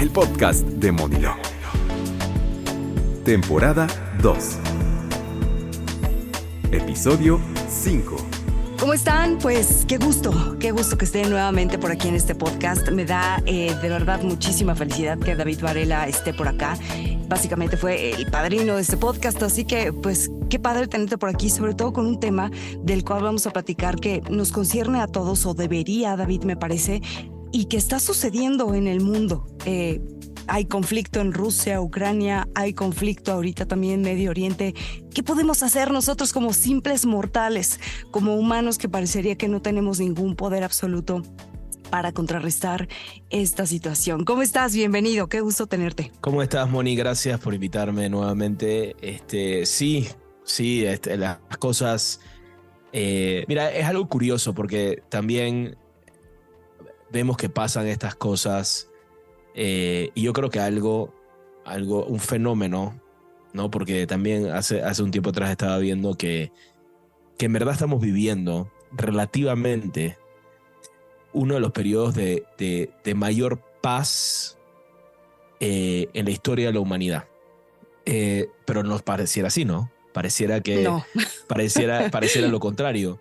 el podcast de Monilo. Temporada 2. Episodio 5. ¿Cómo están? Pues qué gusto que estén nuevamente por aquí en este podcast. Me da de verdad muchísima felicidad que David Varela esté por acá. Básicamente fue el padrino de este podcast, así que pues qué padre tenerte por aquí, sobre todo con un tema del cual vamos a platicar que nos concierne a todos, o debería, David, me parece, y que está sucediendo en el mundo. Hay conflicto en Rusia, Ucrania, hay conflicto ahorita también en Medio Oriente. ¿Qué podemos hacer nosotros como simples mortales, como humanos que parecería que no tenemos ningún poder absoluto para contrarrestar esta situación? ¿Cómo estás? Bienvenido, qué gusto tenerte. ¿Cómo estás, Moni? Gracias por invitarme nuevamente. Sí, las cosas... mira, es algo curioso porque también vemos que pasan estas cosas y yo creo que un fenómeno, ¿no? Porque también hace un tiempo atrás estaba viendo que en verdad estamos viviendo relativamente uno de los periodos de mayor paz en la historia de la humanidad. Pero nos pareciera así, ¿no? Pareciera que No. pareciera lo contrario.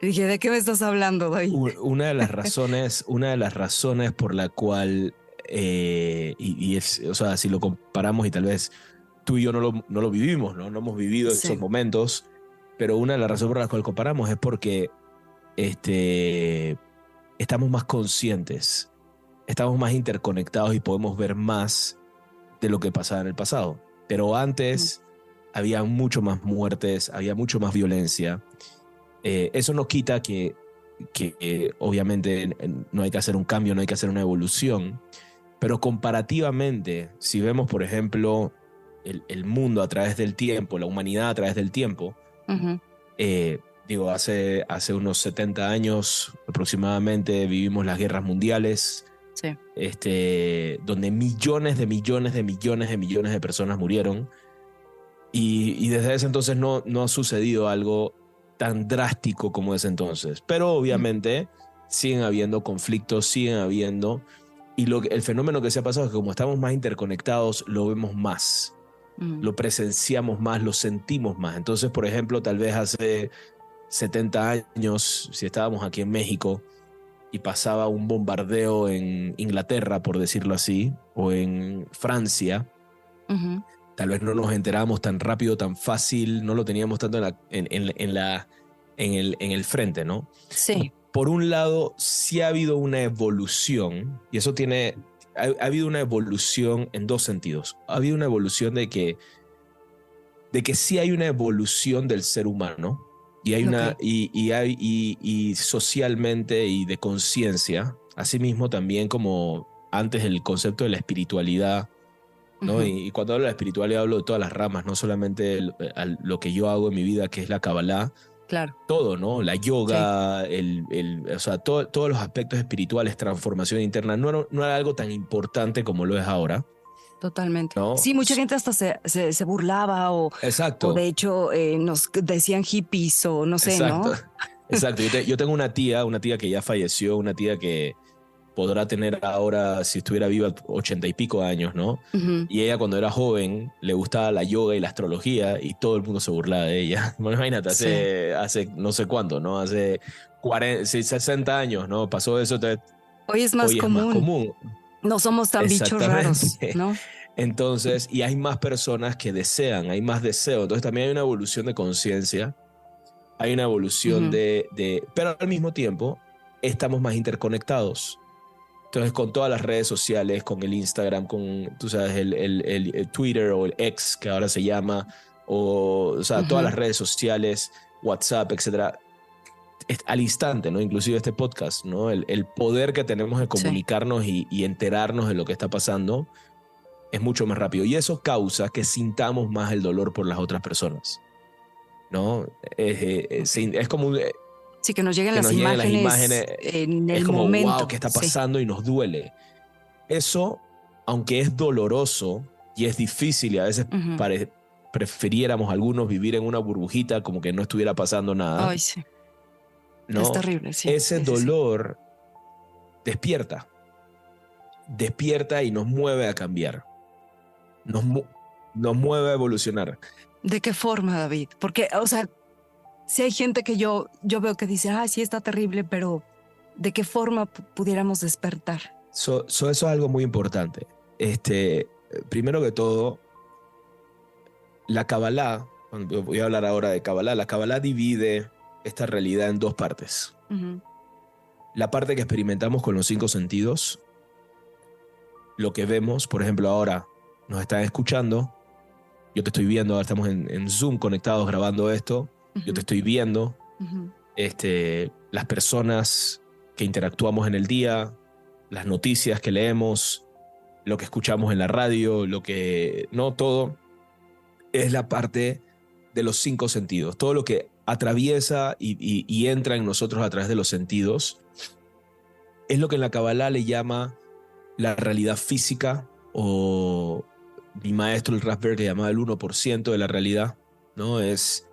Dije, ¿de qué me estás hablando, David? Una de las razones por la cual o sea, si lo comparamos y tal vez tú y yo no lo vivimos, ¿no? No hemos vivido esos momentos, pero una de las razones por las cuales comparamos es porque estamos más conscientes, estamos más interconectados y podemos ver más de lo que pasaba en el pasado. Pero antes había mucho más muertes, había mucho más violencia. Eso no quita que obviamente no hay que hacer un cambio, no hay que hacer una evolución, pero comparativamente, si vemos, por ejemplo, el mundo a través del tiempo, la humanidad a través del tiempo, hace unos 70 años aproximadamente vivimos las guerras mundiales, donde millones de personas murieron, y desde ese entonces no ha sucedido algo tan drástico como ese entonces. Pero obviamente siguen habiendo conflictos, y el fenómeno que se ha pasado es que como estamos más interconectados, lo vemos más, lo presenciamos más, lo sentimos más. Entonces, por ejemplo, tal vez hace 70 años, si estábamos aquí en México y pasaba un bombardeo en Inglaterra, por decirlo así, o en Francia, tal vez no nos enterábamos tan rápido, tan fácil, no lo teníamos tanto en el frente, ¿no? Sí. Por un lado, sí ha habido una evolución, y eso ha habido una evolución en dos sentidos. Ha habido una evolución de que sí hay una evolución del ser humano, y hay y socialmente y de conciencia, asimismo también como antes el concepto de la espiritualidad, ¿no? Y cuando hablo de la espiritualidad hablo de todas las ramas, no solamente lo que yo hago en mi vida, que es la Kabbalah. Claro. Todo, ¿no? La yoga, o sea, todos los aspectos espirituales, transformación interna, no era algo tan importante como lo es ahora. Totalmente. ¿No? Sí, mucha gente hasta se burlaba Exacto. O de hecho nos decían hippies o no sé, Exacto. ¿no? Exacto. Yo tengo una tía que ya falleció, una tía que podrá tener ahora, si estuviera viva, 80 y pico años, ¿no? Y ella cuando era joven le gustaba la yoga y la astrología y todo el mundo se burlaba de ella. Bueno, imagínate, hace no sé cuánto, ¿no? Hace 60 años, ¿no? Pasó eso. Hoy es más común. No somos tan bichos raros, ¿no? Entonces, y hay más personas que desean, hay más deseo. Entonces también hay una evolución de conciencia, hay una evolución pero al mismo tiempo estamos más interconectados. Entonces, con todas las redes sociales, con el Instagram, con, tú sabes, el Twitter o el X, que ahora se llama, o sea, todas las redes sociales, WhatsApp, etcétera, al instante, ¿no? Inclusive este podcast, ¿no? El poder que tenemos de comunicarnos y enterarnos de lo que está pasando es mucho más rápido. Y eso causa que sintamos más el dolor por las otras personas, ¿no? Es como... Sí, que nos lleguen las imágenes en el es como, momento. wow, ¿qué está pasando? Y nos duele. Eso, aunque es doloroso y es difícil y a veces prefiriéramos algunos vivir en una burbujita como que no estuviera pasando nada. Ay, sí. ¿No? Es terrible, sí. Ese dolor despierta. despierta y nos mueve a cambiar. Nos mueve a evolucionar. ¿De qué forma, David? Porque, o sea, si hay gente que yo veo que dice, sí está terrible, pero ¿de qué forma pudiéramos despertar? Eso es algo muy importante. Primero que todo, la Kabbalah, voy a hablar ahora de Kabbalah, la Kabbalah divide esta realidad en dos partes. Uh-huh. La parte que experimentamos con los 5 sentidos, lo que vemos, por ejemplo, ahora nos están escuchando, yo te estoy viendo, ahora estamos en Zoom conectados grabando esto, Uh-huh. yo te estoy viendo, Uh-huh. las personas que interactuamos en el día, las noticias que leemos, lo que escuchamos en la radio, todo es la parte de los 5 sentidos. Todo lo que atraviesa y entra en nosotros a través de los sentidos es lo que en la Kabbalah le llama la realidad física, o mi maestro el Rav Berg le llamaba el 1% de la realidad, ¿no? Es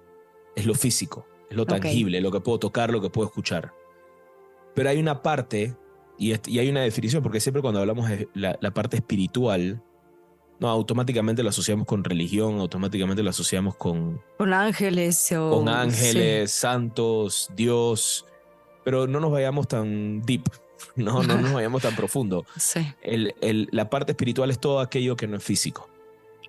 lo físico, es lo tangible, lo que puedo tocar, lo que puedo escuchar. Pero hay una parte, y hay una definición, porque siempre cuando hablamos de la parte espiritual, no, automáticamente lo asociamos con religión, automáticamente lo asociamos con ángeles. Con ángeles, santos, Dios, pero no nos vayamos tan deep, no nos vayamos tan profundo. Sí. La parte espiritual es todo aquello que no es físico.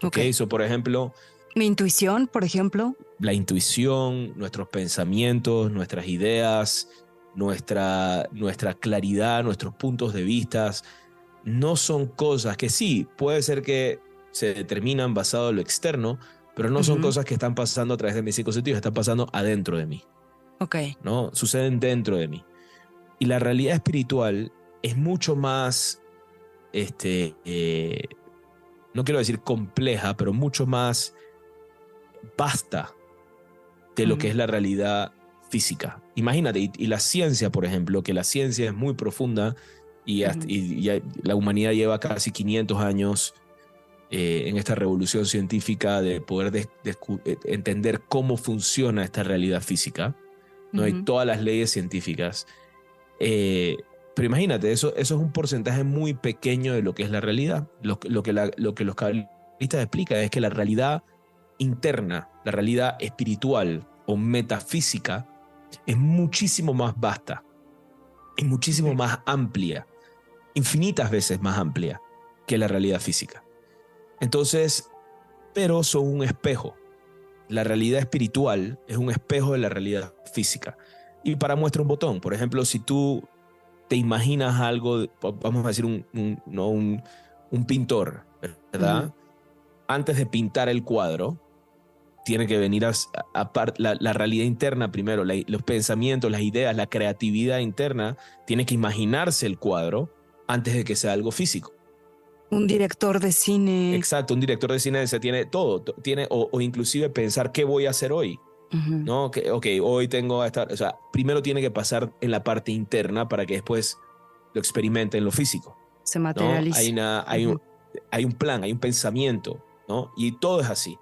Okay. So, por ejemplo, mi intuición, por ejemplo. La intuición, nuestros pensamientos, nuestras ideas, nuestra claridad, nuestros puntos de vista, no son cosas que sí, puede ser que se determinan basado en lo externo, pero no son cosas que están pasando a través de mis 5 sentidos, están pasando adentro de mí. Okay. ¿No? Suceden dentro de mí. Y la realidad espiritual es mucho más, no quiero decir compleja, pero mucho más vasta de lo que es la realidad física. Imagínate, y la ciencia, por ejemplo, que la ciencia es muy profunda y la humanidad lleva casi 500 años en esta revolución científica de poder entender cómo funciona esta realidad física, ¿no? Hay todas las leyes científicas. Pero imagínate, eso es un porcentaje muy pequeño de lo que es la realidad. Lo que los cabalistas explican es que la realidad interna, la realidad espiritual o metafísica es muchísimo más vasta, es muchísimo más amplia, infinitas veces más amplia que la realidad física. Entonces, pero son un espejo. La realidad espiritual es un espejo de la realidad física. Y para muestra un botón, por ejemplo, si tú te imaginas algo, vamos a decir un pintor, ¿verdad? Antes de pintar el cuadro, tiene que venir la realidad interna primero, los pensamientos, las ideas, la creatividad interna, tiene que imaginarse el cuadro antes de que sea algo físico. Un director de cine. Exacto, un director de cine tiene todo, o inclusive pensar qué voy a hacer hoy. ¿No? Hoy tengo a estar, o sea, primero tiene que pasar en la parte interna para que después lo experimente en lo físico. Se materializa. ¿No? Hay un plan, hay un pensamiento, ¿no? Y todo es así.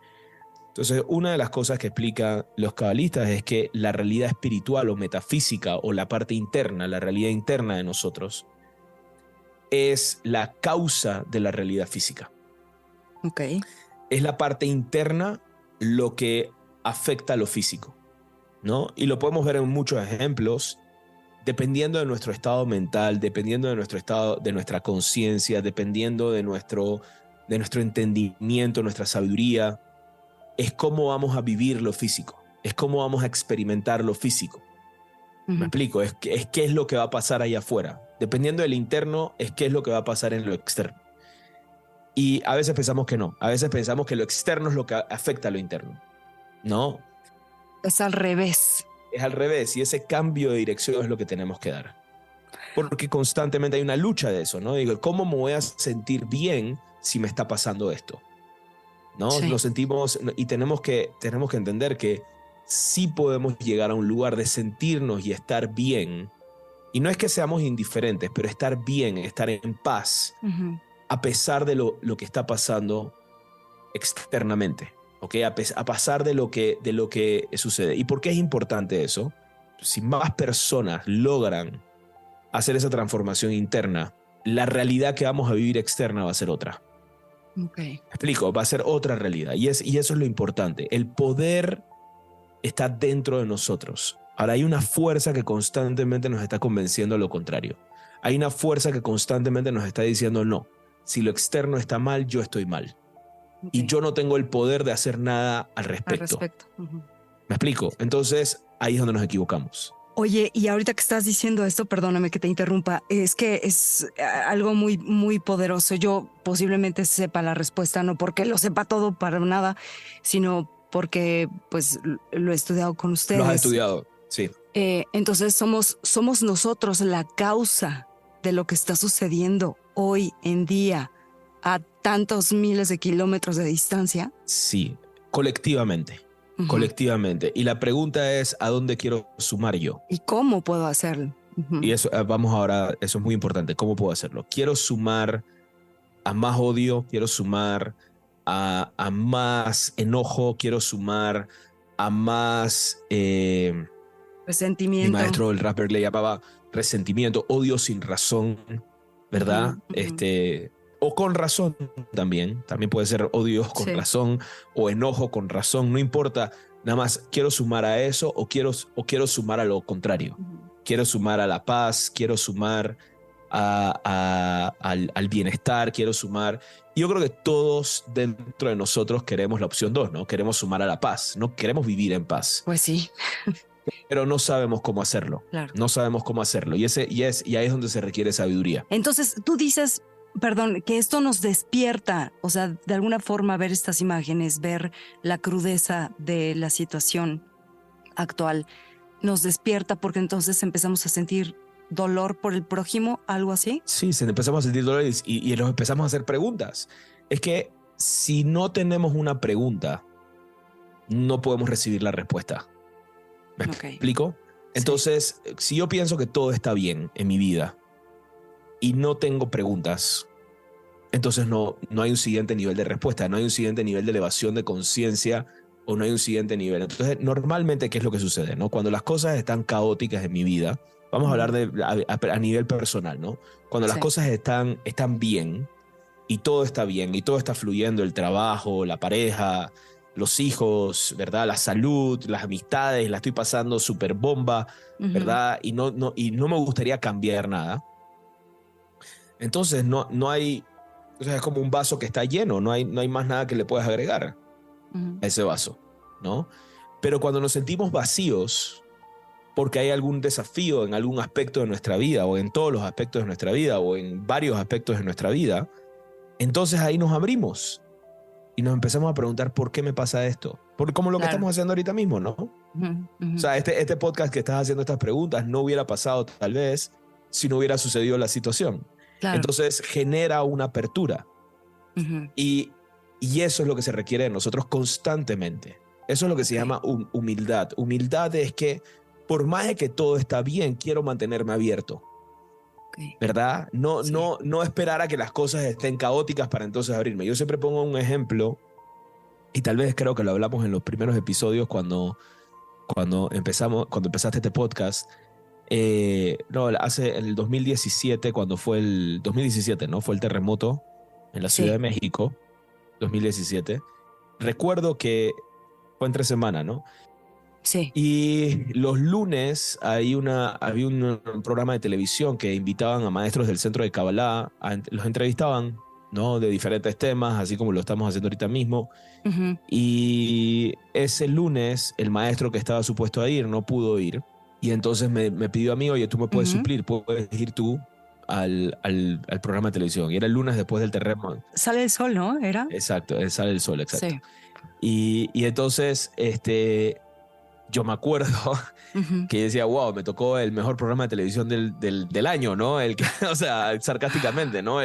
Entonces, una de las cosas que explican los cabalistas es que la realidad espiritual o metafísica o la parte interna, la realidad interna de nosotros, es la causa de la realidad física. Okay. Es la parte interna lo que afecta a lo físico, ¿no? Y lo podemos ver en muchos ejemplos, dependiendo de nuestro estado mental, dependiendo de nuestro estado, de nuestra conciencia, dependiendo de nuestro entendimiento, nuestra sabiduría, es cómo vamos a vivir lo físico, es cómo vamos a experimentar lo físico. ¿Me explico? Es qué es lo que va a pasar allá afuera. Dependiendo del interno, es qué es lo que va a pasar en lo externo. Y a veces pensamos que no, a veces pensamos que lo externo es lo que afecta a lo interno. No. Es al revés. Es al revés, y ese cambio de dirección es lo que tenemos que dar. Porque constantemente hay una lucha de eso, ¿no? Digo, ¿cómo me voy a sentir bien si me está pasando esto? ¿No? Sí. Nos sentimos, y tenemos que entender que sí podemos llegar a un lugar de sentirnos y estar bien. Y no es que seamos indiferentes, pero estar bien, estar en paz, a pesar de lo que está pasando externamente. ¿Okay? A pesar de lo que sucede. ¿Y por qué es importante eso? Si más personas logran hacer esa transformación interna, la realidad que vamos a vivir externa va a ser otra. Okay. ¿Me explico? Va a ser otra realidad. Y eso es lo importante. El poder está dentro de nosotros. Ahora, hay una fuerza que constantemente nos está convenciendo lo contrario. Hay una fuerza que constantemente nos está diciendo no. Si lo externo está mal, yo estoy mal. Okay. Y yo no tengo el poder de hacer nada al respecto. Uh-huh. ¿Me explico? Entonces, ahí es donde nos equivocamos. Oye, y ahorita que estás diciendo esto, perdóname que te interrumpa, es que es algo muy, muy poderoso. Yo posiblemente sepa la respuesta, no porque lo sepa todo para nada, sino porque pues lo he estudiado con ustedes. Lo has estudiado, sí. Entonces somos nosotros la causa de lo que está sucediendo hoy en día a tantos miles de kilómetros de distancia. Sí, colectivamente. Uh-huh. Colectivamente. Y la pregunta es, ¿a dónde quiero sumar yo? ¿Y cómo puedo hacerlo? Uh-huh. Y eso, vamos ahora, eso es muy importante. ¿Cómo puedo hacerlo? Quiero sumar a más odio, quiero sumar a más enojo, quiero sumar a más... resentimiento. Mi maestro, el Rasberg, le llamaba resentimiento, odio sin razón, ¿verdad? Uh-huh. O con razón también puede ser odio con razón o enojo con razón, no importa, nada más quiero sumar a eso o quiero sumar a lo contrario. Quiero sumar a la paz, quiero sumar al bienestar, quiero sumar. Yo creo que todos dentro de nosotros queremos la opción 2, ¿no? Queremos sumar a la paz, no queremos vivir en paz. Pues sí. Pero no sabemos cómo hacerlo. Claro. No sabemos cómo hacerlo. Y ahí es donde se requiere sabiduría. Entonces, tú dices, perdón, que esto nos despierta, o sea, de alguna forma ver estas imágenes, ver la crudeza de la situación actual, nos despierta porque entonces empezamos a sentir dolor por el prójimo, algo así. Sí, empezamos a sentir dolor y nos empezamos a hacer preguntas. Es que si no tenemos una pregunta, no podemos recibir la respuesta. ¿Me explico? Entonces, si yo pienso que todo está bien en mi vida y no tengo preguntas, entonces no hay un siguiente nivel de respuesta, no hay un siguiente nivel de elevación de conciencia o no hay un siguiente nivel. Entonces, normalmente, ¿qué es lo que sucede, no? Cuando las cosas están caóticas en mi vida, vamos a hablar a nivel personal, ¿no? Cuando las cosas están bien y todo está bien y todo está fluyendo, el trabajo, la pareja, los hijos, ¿verdad? La salud, las amistades, la estoy pasando súper bomba, ¿verdad? Y no me gustaría cambiar nada. Entonces no hay, o sea, es como un vaso que está lleno, no hay más nada que le puedas agregar a ese vaso, ¿no? Pero cuando nos sentimos vacíos, porque hay algún desafío en algún aspecto de nuestra vida, o en todos los aspectos de nuestra vida, o en varios aspectos de nuestra vida, entonces ahí nos abrimos. Y nos empezamos a preguntar por qué me pasa esto. Como lo que estamos haciendo ahorita mismo, ¿no? O sea, este podcast que estás haciendo estas preguntas no hubiera pasado tal vez si no hubiera sucedido la situación. Claro. Entonces genera una apertura. Y eso es lo que se requiere de nosotros constantemente. Eso es lo que se llama humildad. Humildad es que por más de que todo está bien, quiero mantenerme abierto. ¿Verdad? No esperar a que las cosas estén caóticas para entonces abrirme. Yo siempre pongo un ejemplo, y tal vez creo que lo hablamos en los primeros episodios cuando empezaste este podcast. En el 2017, cuando fue el 2017, ¿no? Fue el terremoto en la Ciudad de México, 2017. Recuerdo que fue entre semana, ¿no? Sí. Y los lunes había un programa de televisión que invitaban a maestros del centro de Kabbalah, los entrevistaban, ¿no? De diferentes temas, así como lo estamos haciendo ahorita mismo. Y ese lunes el maestro que estaba supuesto a ir no pudo ir. Y entonces me pidió a mí, oye, tú me puedes suplir, puedes ir tú al programa de televisión. Y era el lunes después del terremoto. Sale el sol, ¿no? ¿Era? Exacto, Sale el sol, exacto. Sí. Y entonces, yo me acuerdo que decía, wow, me tocó el mejor programa de televisión del año, ¿no? O sea, sarcásticamente, ¿no?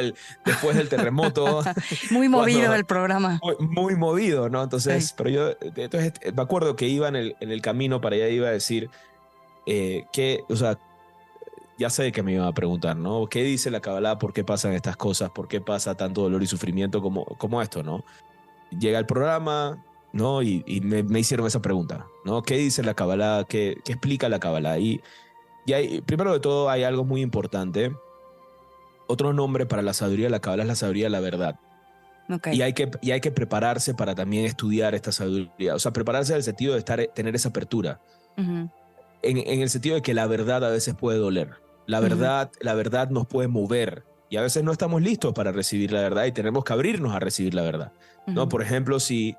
Después del terremoto. Muy movido el programa. Muy movido, ¿no? Entonces, pero entonces me acuerdo que iba en el camino para allá, iba a decir o sea, ya sé que me iba a preguntar, ¿no? ¿Qué dice la Kabbalah? ¿Por qué pasan estas cosas? ¿Por qué pasa tanto dolor y sufrimiento como esto, ¿no? Llega el programa, ¿no? Y me hicieron esa pregunta, ¿no? ¿Qué dice la Kabbalah? ¿Qué explica la Kabbalah? Y primero de todo hay algo muy importante. otro nombre para la sabiduría de la Cábala es la sabiduría de la verdad. Okay. Y hay que prepararse para también estudiar esta sabiduría. O sea, prepararse en el sentido de tener esa apertura. Uh-huh. En el sentido de que la verdad a veces puede doler. La verdad nos puede mover. Y a veces no estamos listos para recibir la verdad y tenemos que abrirnos a recibir la verdad. ¿No? Por ejemplo, si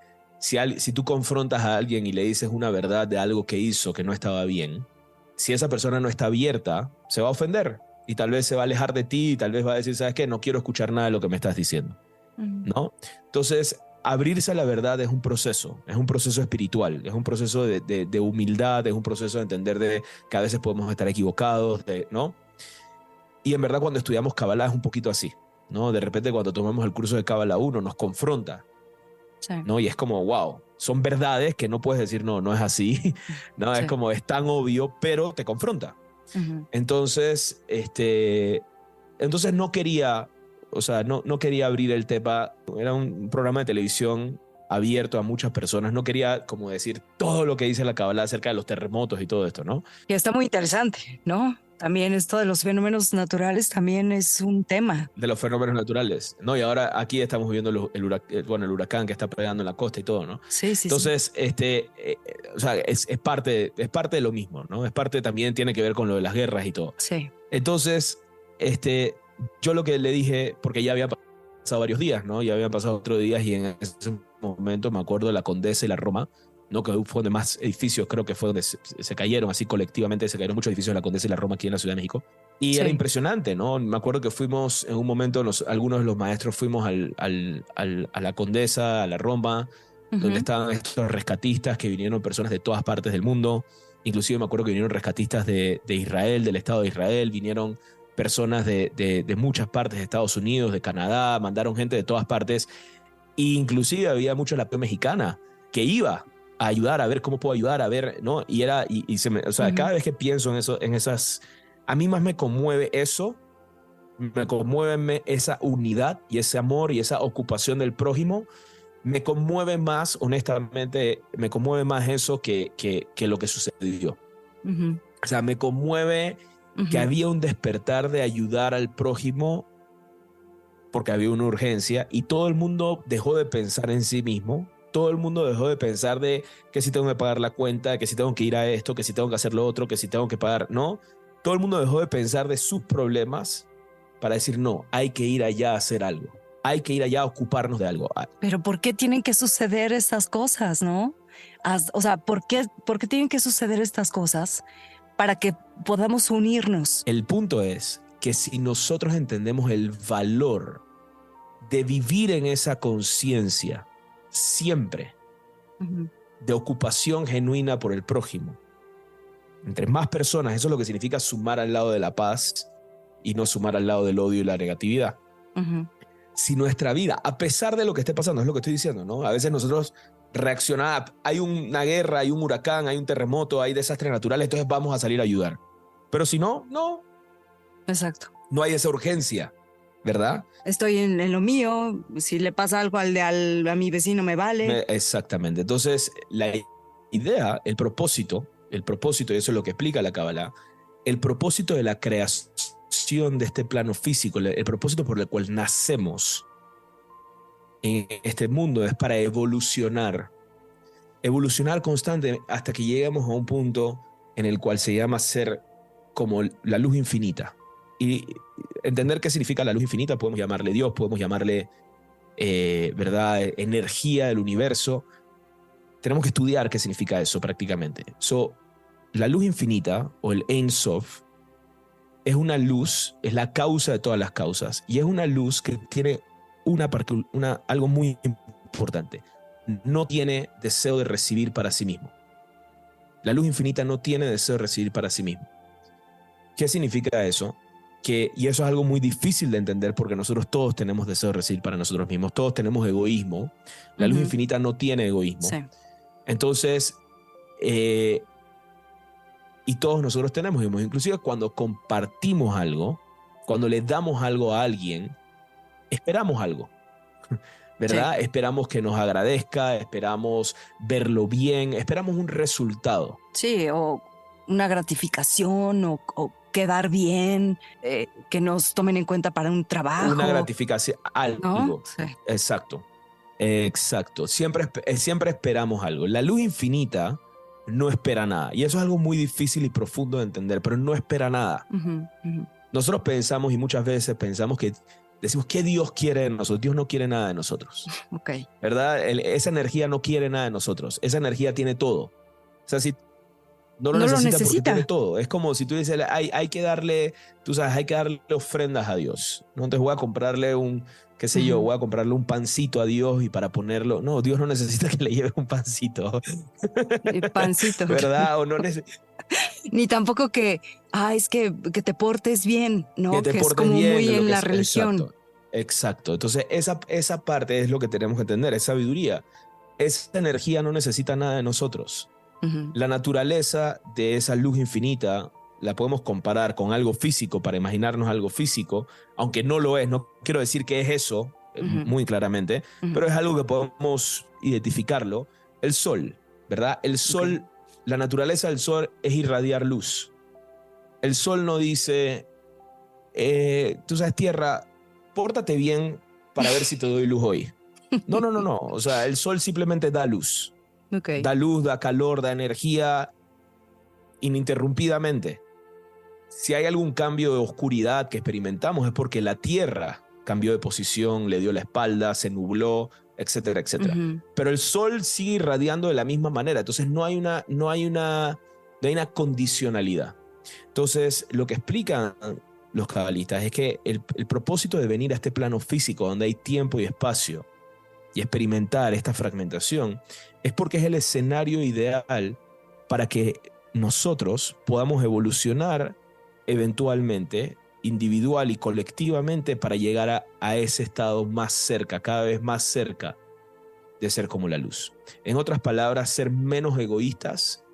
tú confrontas a alguien y le dices una verdad de algo que hizo que no estaba bien, si esa persona no está abierta, se va a ofender y tal vez se va a alejar de ti y tal vez va a decir, ¿sabes qué? No quiero escuchar nada de lo que me estás diciendo. ¿No? Entonces, abrirse a la verdad es un proceso espiritual, es un proceso de humildad, es un proceso de entender de que a veces podemos estar equivocados, ¿no? Y en verdad cuando estudiamos Kabbalah es un poquito así, ¿no? De repente cuando tomamos el curso de Kabbalah 1 nos confronta, sí. ¿no? Y es como, wow, son verdades que no puedes decir, no es así, ¿no? Sí. Es como, es tan obvio, pero te confronta. Uh-huh. Entonces no quería... O sea, no quería abrir el tema. Era un programa de televisión abierto a muchas personas. No quería como decir todo lo que dice la Kabbalah acerca de los terremotos y todo esto, ¿no? Y está muy interesante, ¿no? También esto de los fenómenos naturales también es un tema. De los fenómenos naturales, ¿no? Y ahora aquí estamos viviendo el huracán que está pegando en la costa y todo, ¿no? Sí. Entonces, o sea, es parte de lo mismo, ¿no? Es parte también, tiene que ver con lo de las guerras y todo. Sí. Entonces, yo lo que le dije, porque ya habían pasado varios días, ¿no? Ya habían pasado otros días y en ese momento me acuerdo de la Condesa y la Roma, ¿no? Que fue donde más edificios, creo que fue donde se cayeron, así colectivamente se cayeron muchos edificios de la Condesa y la Roma aquí en la Ciudad de México. Y era impresionante, ¿no? Me acuerdo que fuimos, en un momento, algunos de los maestros fuimos a la Condesa, a la Roma, donde estaban estos rescatistas que vinieron personas de todas partes del mundo. Inclusive me acuerdo que vinieron rescatistas de Israel, del Estado de Israel, vinieron personas de muchas partes de Estados Unidos, de Canadá, mandaron gente de todas partes. E inclusive había mucha la mexicana que iba a ayudar, a ver cómo puedo ayudar, a ver, ¿no? Y era, o sea, cada vez que pienso en esas, a mí más me conmueve eso, me conmueve esa unidad y ese amor y esa ocupación del prójimo, me conmueve más, honestamente, me conmueve más eso que lo que sucedió. O sea, me conmueve que había un despertar de ayudar al prójimo porque había una urgencia y todo el mundo dejó de pensar en sí mismo, todo el mundo dejó de pensar de que si tengo que pagar la cuenta, que si tengo que ir a esto, que si tengo que hacer lo otro, que si tengo que pagar, no. Todo el mundo dejó de pensar de sus problemas para decir, no, hay que ir allá a hacer algo, hay que ir allá a ocuparnos de algo. Pero ¿por qué tienen que suceder estas cosas, no? O sea, ¿por qué tienen que suceder estas cosas? Para que podamos unirnos. El punto es que si nosotros entendemos el valor de vivir en esa conciencia siempre de ocupación genuina por el prójimo, entre más personas, eso es lo que significa sumar al lado de la paz y no sumar al lado del odio y la negatividad. Si nuestra vida, a pesar de lo que esté pasando, es lo que estoy diciendo, ¿no? A veces nosotros reaccionamos, hay una guerra, hay un huracán, hay un terremoto, hay desastres naturales, entonces vamos a salir a ayudar. Pero si no. Exacto. No hay esa urgencia, ¿verdad? Estoy en lo mío, si le pasa algo a mi vecino me vale. Exactamente. Entonces, la idea, el propósito, y eso es lo que explica la Kabbalah, el propósito de la creación de este plano físico, el propósito por el cual nacemos en este mundo es para evolucionar constante hasta que lleguemos a un punto en el cual se llama ser como la luz infinita. Y entender qué significa la luz infinita, podemos llamarle Dios, podemos llamarle ¿verdad? Energía del universo. Tenemos que estudiar qué significa eso prácticamente. La luz infinita o el Ein Sof es una luz, es la causa de todas las causas y es una luz que tiene algo muy importante. No tiene deseo de recibir para sí mismo. La luz infinita no tiene deseo de recibir para sí mismo. ¿Qué significa eso? Y eso es algo muy difícil de entender porque nosotros todos tenemos deseo de recibir para nosotros mismos, todos tenemos egoísmo. La luz infinita no tiene egoísmo. Sí. Entonces, y todos nosotros tenemos egoísmo. Inclusive cuando compartimos algo, cuando le damos algo a alguien, esperamos algo, ¿verdad? Sí. Esperamos que nos agradezca, esperamos verlo bien, esperamos un resultado. Sí, o una gratificación o quedar bien, que nos tomen en cuenta para un trabajo. Una gratificación, algo. ¿No? Sí. Exacto. Exacto. Siempre esperamos algo. La luz infinita no espera nada. Y eso es algo muy difícil y profundo de entender, pero no espera nada. Nosotros pensamos, y muchas veces pensamos que decimos, ¿qué Dios quiere de nosotros? Dios no quiere nada de nosotros. Okay. ¿Verdad? Esa energía no quiere nada de nosotros. Esa energía tiene todo. O sea, si no lo necesita porque tiene todo. Es como si tú dices, hay que darle, tú sabes, hay que darle ofrendas a Dios. ¿No? Entonces voy a comprarle qué sé yo, voy a comprarle un pancito a Dios y para ponerlo. No, Dios no necesita que le lleve un pancito. El pancito. ¿Verdad? O no Ni tampoco es que te portes bien, ¿no? Que te portes es como bien, muy en la religión. Exacto. Entonces, esa parte es lo que tenemos que entender, es sabiduría. Esa energía no necesita nada de nosotros. La naturaleza de esa luz infinita la podemos comparar con algo físico para imaginarnos algo físico, aunque no lo es. No quiero decir que es eso, muy claramente, pero es algo que podemos identificarlo. El sol, ¿verdad? El sol, la naturaleza del sol es irradiar luz. El sol no dice, tú sabes, tierra, pórtate bien para ver si te doy luz hoy. No. O sea, el sol simplemente da luz. Da luz, da calor, da energía ininterrumpidamente. Si hay algún cambio de oscuridad que experimentamos es porque la tierra cambió de posición, le dio la espalda, se nubló, etcétera, etcétera. Pero el sol sigue irradiando de la misma manera. Entonces no hay una condicionalidad. Entonces, lo que explican los cabalistas es que el propósito de venir a este plano físico donde hay tiempo y espacio y experimentar esta fragmentación es porque es el escenario ideal para que nosotros podamos evolucionar eventualmente, individual y colectivamente, para llegar a ese estado más cerca, cada vez más cerca de ser como la luz. En otras palabras, ser menos egoístas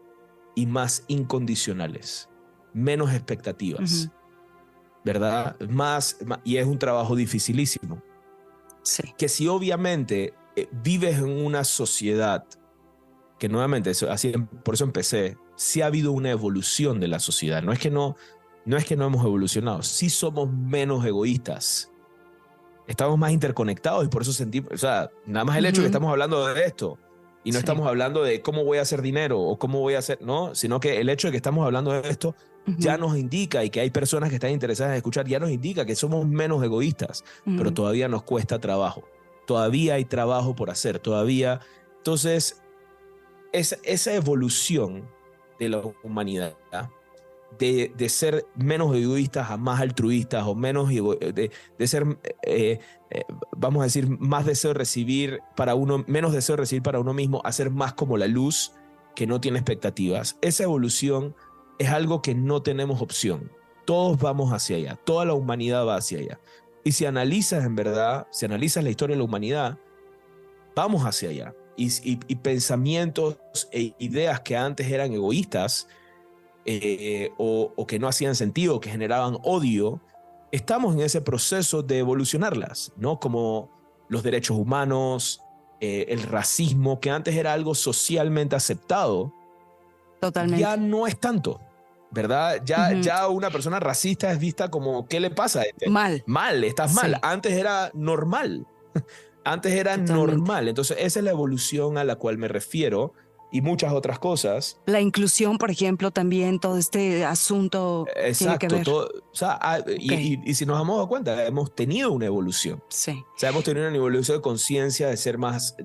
y más incondicionales, menos expectativas, ¿verdad? Y es un trabajo dificilísimo. Sí. Que si obviamente vives en una sociedad, que nuevamente, por eso empecé, sí ha habido una evolución de la sociedad, no es que no hemos evolucionado, sí somos menos egoístas, estamos más interconectados y por eso sentimos, o sea, nada más el hecho que estamos hablando de esto y no estamos hablando de cómo voy a hacer dinero o cómo voy a hacer, no, sino que el hecho de que estamos hablando de esto ya nos indica, y que hay personas que están interesadas en escuchar, ya nos indica que somos menos egoístas, pero todavía nos cuesta trabajo, todavía hay trabajo por hacer, todavía. Entonces, esa evolución de la humanidad, de ser menos egoístas a más altruistas, o de ser, vamos a decir, más deseo de recibir para uno, menos deseo de recibir para uno mismo, a ser más como la luz que no tiene expectativas. Esa evolución es algo que no tenemos opción. Todos vamos hacia allá, toda la humanidad va hacia allá. Y si analizas en verdad, si analizas la historia de la humanidad, vamos hacia allá. Y pensamientos e ideas que antes eran egoístas, o que no hacían sentido, que generaban odio, estamos en ese proceso de evolucionarlas, ¿no? Como los derechos humanos, el racismo, que antes era algo socialmente aceptado. Totalmente. Ya no es tanto, ¿verdad? Ya una persona racista es vista como, ¿qué le pasa a este? Mal, estás mal. Antes era normal. Antes era normal. Entonces, esa es la evolución a la cual me refiero, y muchas otras cosas. La inclusión, por ejemplo, también, todo este asunto. Exacto. Tiene que ver. O sea, y si nos hemos dado cuenta, hemos tenido una evolución. Sí. O sea, hemos tenido una evolución de conciencia, de ser más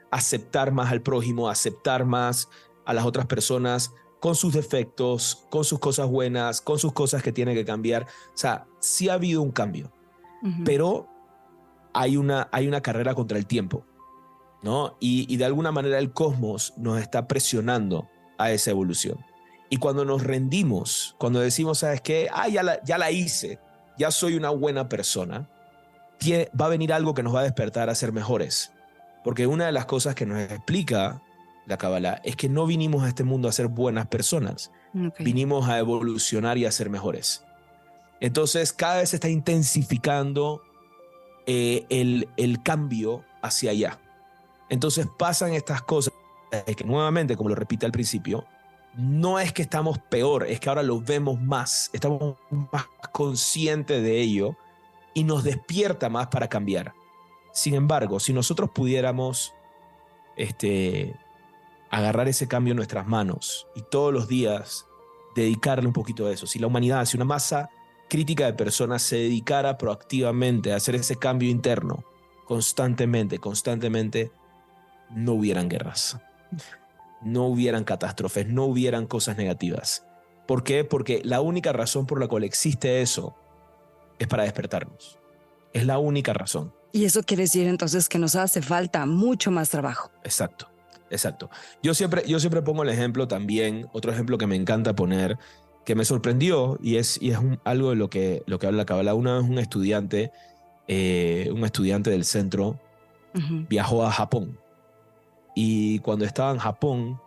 aceptar más al prójimo, aceptar más a las otras personas con sus defectos, con sus cosas buenas, con sus cosas que tienen que cambiar. O sea, sí ha habido un cambio, pero hay una carrera contra el tiempo, ¿no? Y de alguna manera el cosmos nos está presionando a esa evolución. Y cuando nos rendimos, cuando decimos, ¿sabes qué? Ya la hice, ya soy una buena persona, va a venir algo que nos va a despertar a ser mejores. Porque una de las cosas que nos explica la Kabbalah es que no vinimos a este mundo a ser buenas personas, vinimos a evolucionar y a ser mejores. Entonces cada vez se está intensificando el cambio hacia allá. Entonces pasan estas cosas que nuevamente, como lo repite al principio, no es que estamos peor, es que ahora lo vemos más, estamos más conscientes de ello y nos despierta más para cambiar. Sin embargo, si nosotros pudiéramos agarrar ese cambio en nuestras manos y todos los días dedicarle un poquito a eso, si la humanidad, si una masa crítica de personas se dedicara proactivamente a hacer ese cambio interno constantemente, no hubieran guerras, no hubieran catástrofes, no hubieran cosas negativas. ¿Por qué? Porque la única razón por la cual existe eso es para despertarnos. Es la única razón. Y eso quiere decir entonces que nos hace falta mucho más trabajo. Exacto. Yo siempre pongo el ejemplo también, otro ejemplo que me encanta poner, que me sorprendió y es algo de lo que habla la Kabbalah. Una vez un estudiante del centro viajó a Japón. Y cuando estaba en Japón,